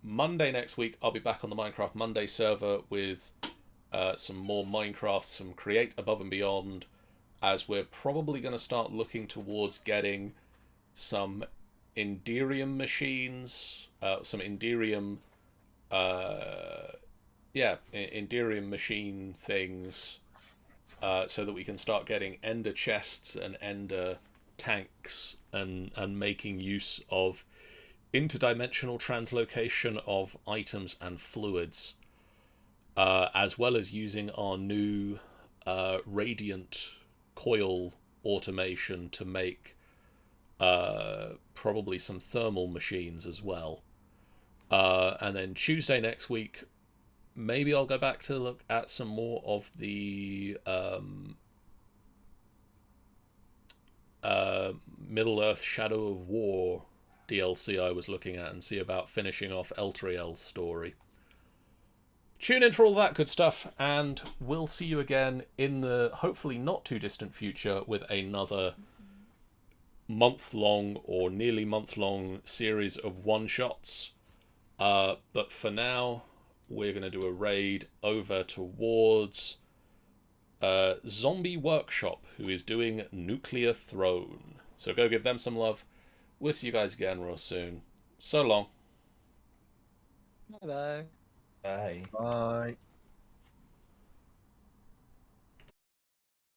Speaker 1: Monday next week, I'll be back on the Minecraft Monday server with some more Minecraft, some Create Above and Beyond, as we're probably going to start looking towards getting some Enderium machines, Enderium machine things, so that we can start getting Ender chests and Ender tanks, and making use of interdimensional translocation of items and fluids, as well as using our new radiant coil automation to make probably some thermal machines as well. And then Tuesday next week, maybe I'll go back to look at some more of the Middle-earth Shadow of War DLC I was looking at, and see about finishing off Eltriel's story. Tune in for all that good stuff, and we'll see you again in the hopefully not too distant future with another month-long or nearly month-long series of one-shots. But for now, we're going to do a raid over towards Zombie Workshop, who is doing Nuclear Throne. So go give them some love. We'll see you guys again real soon. So long.
Speaker 4: Bye-bye.
Speaker 3: Bye.
Speaker 2: Bye.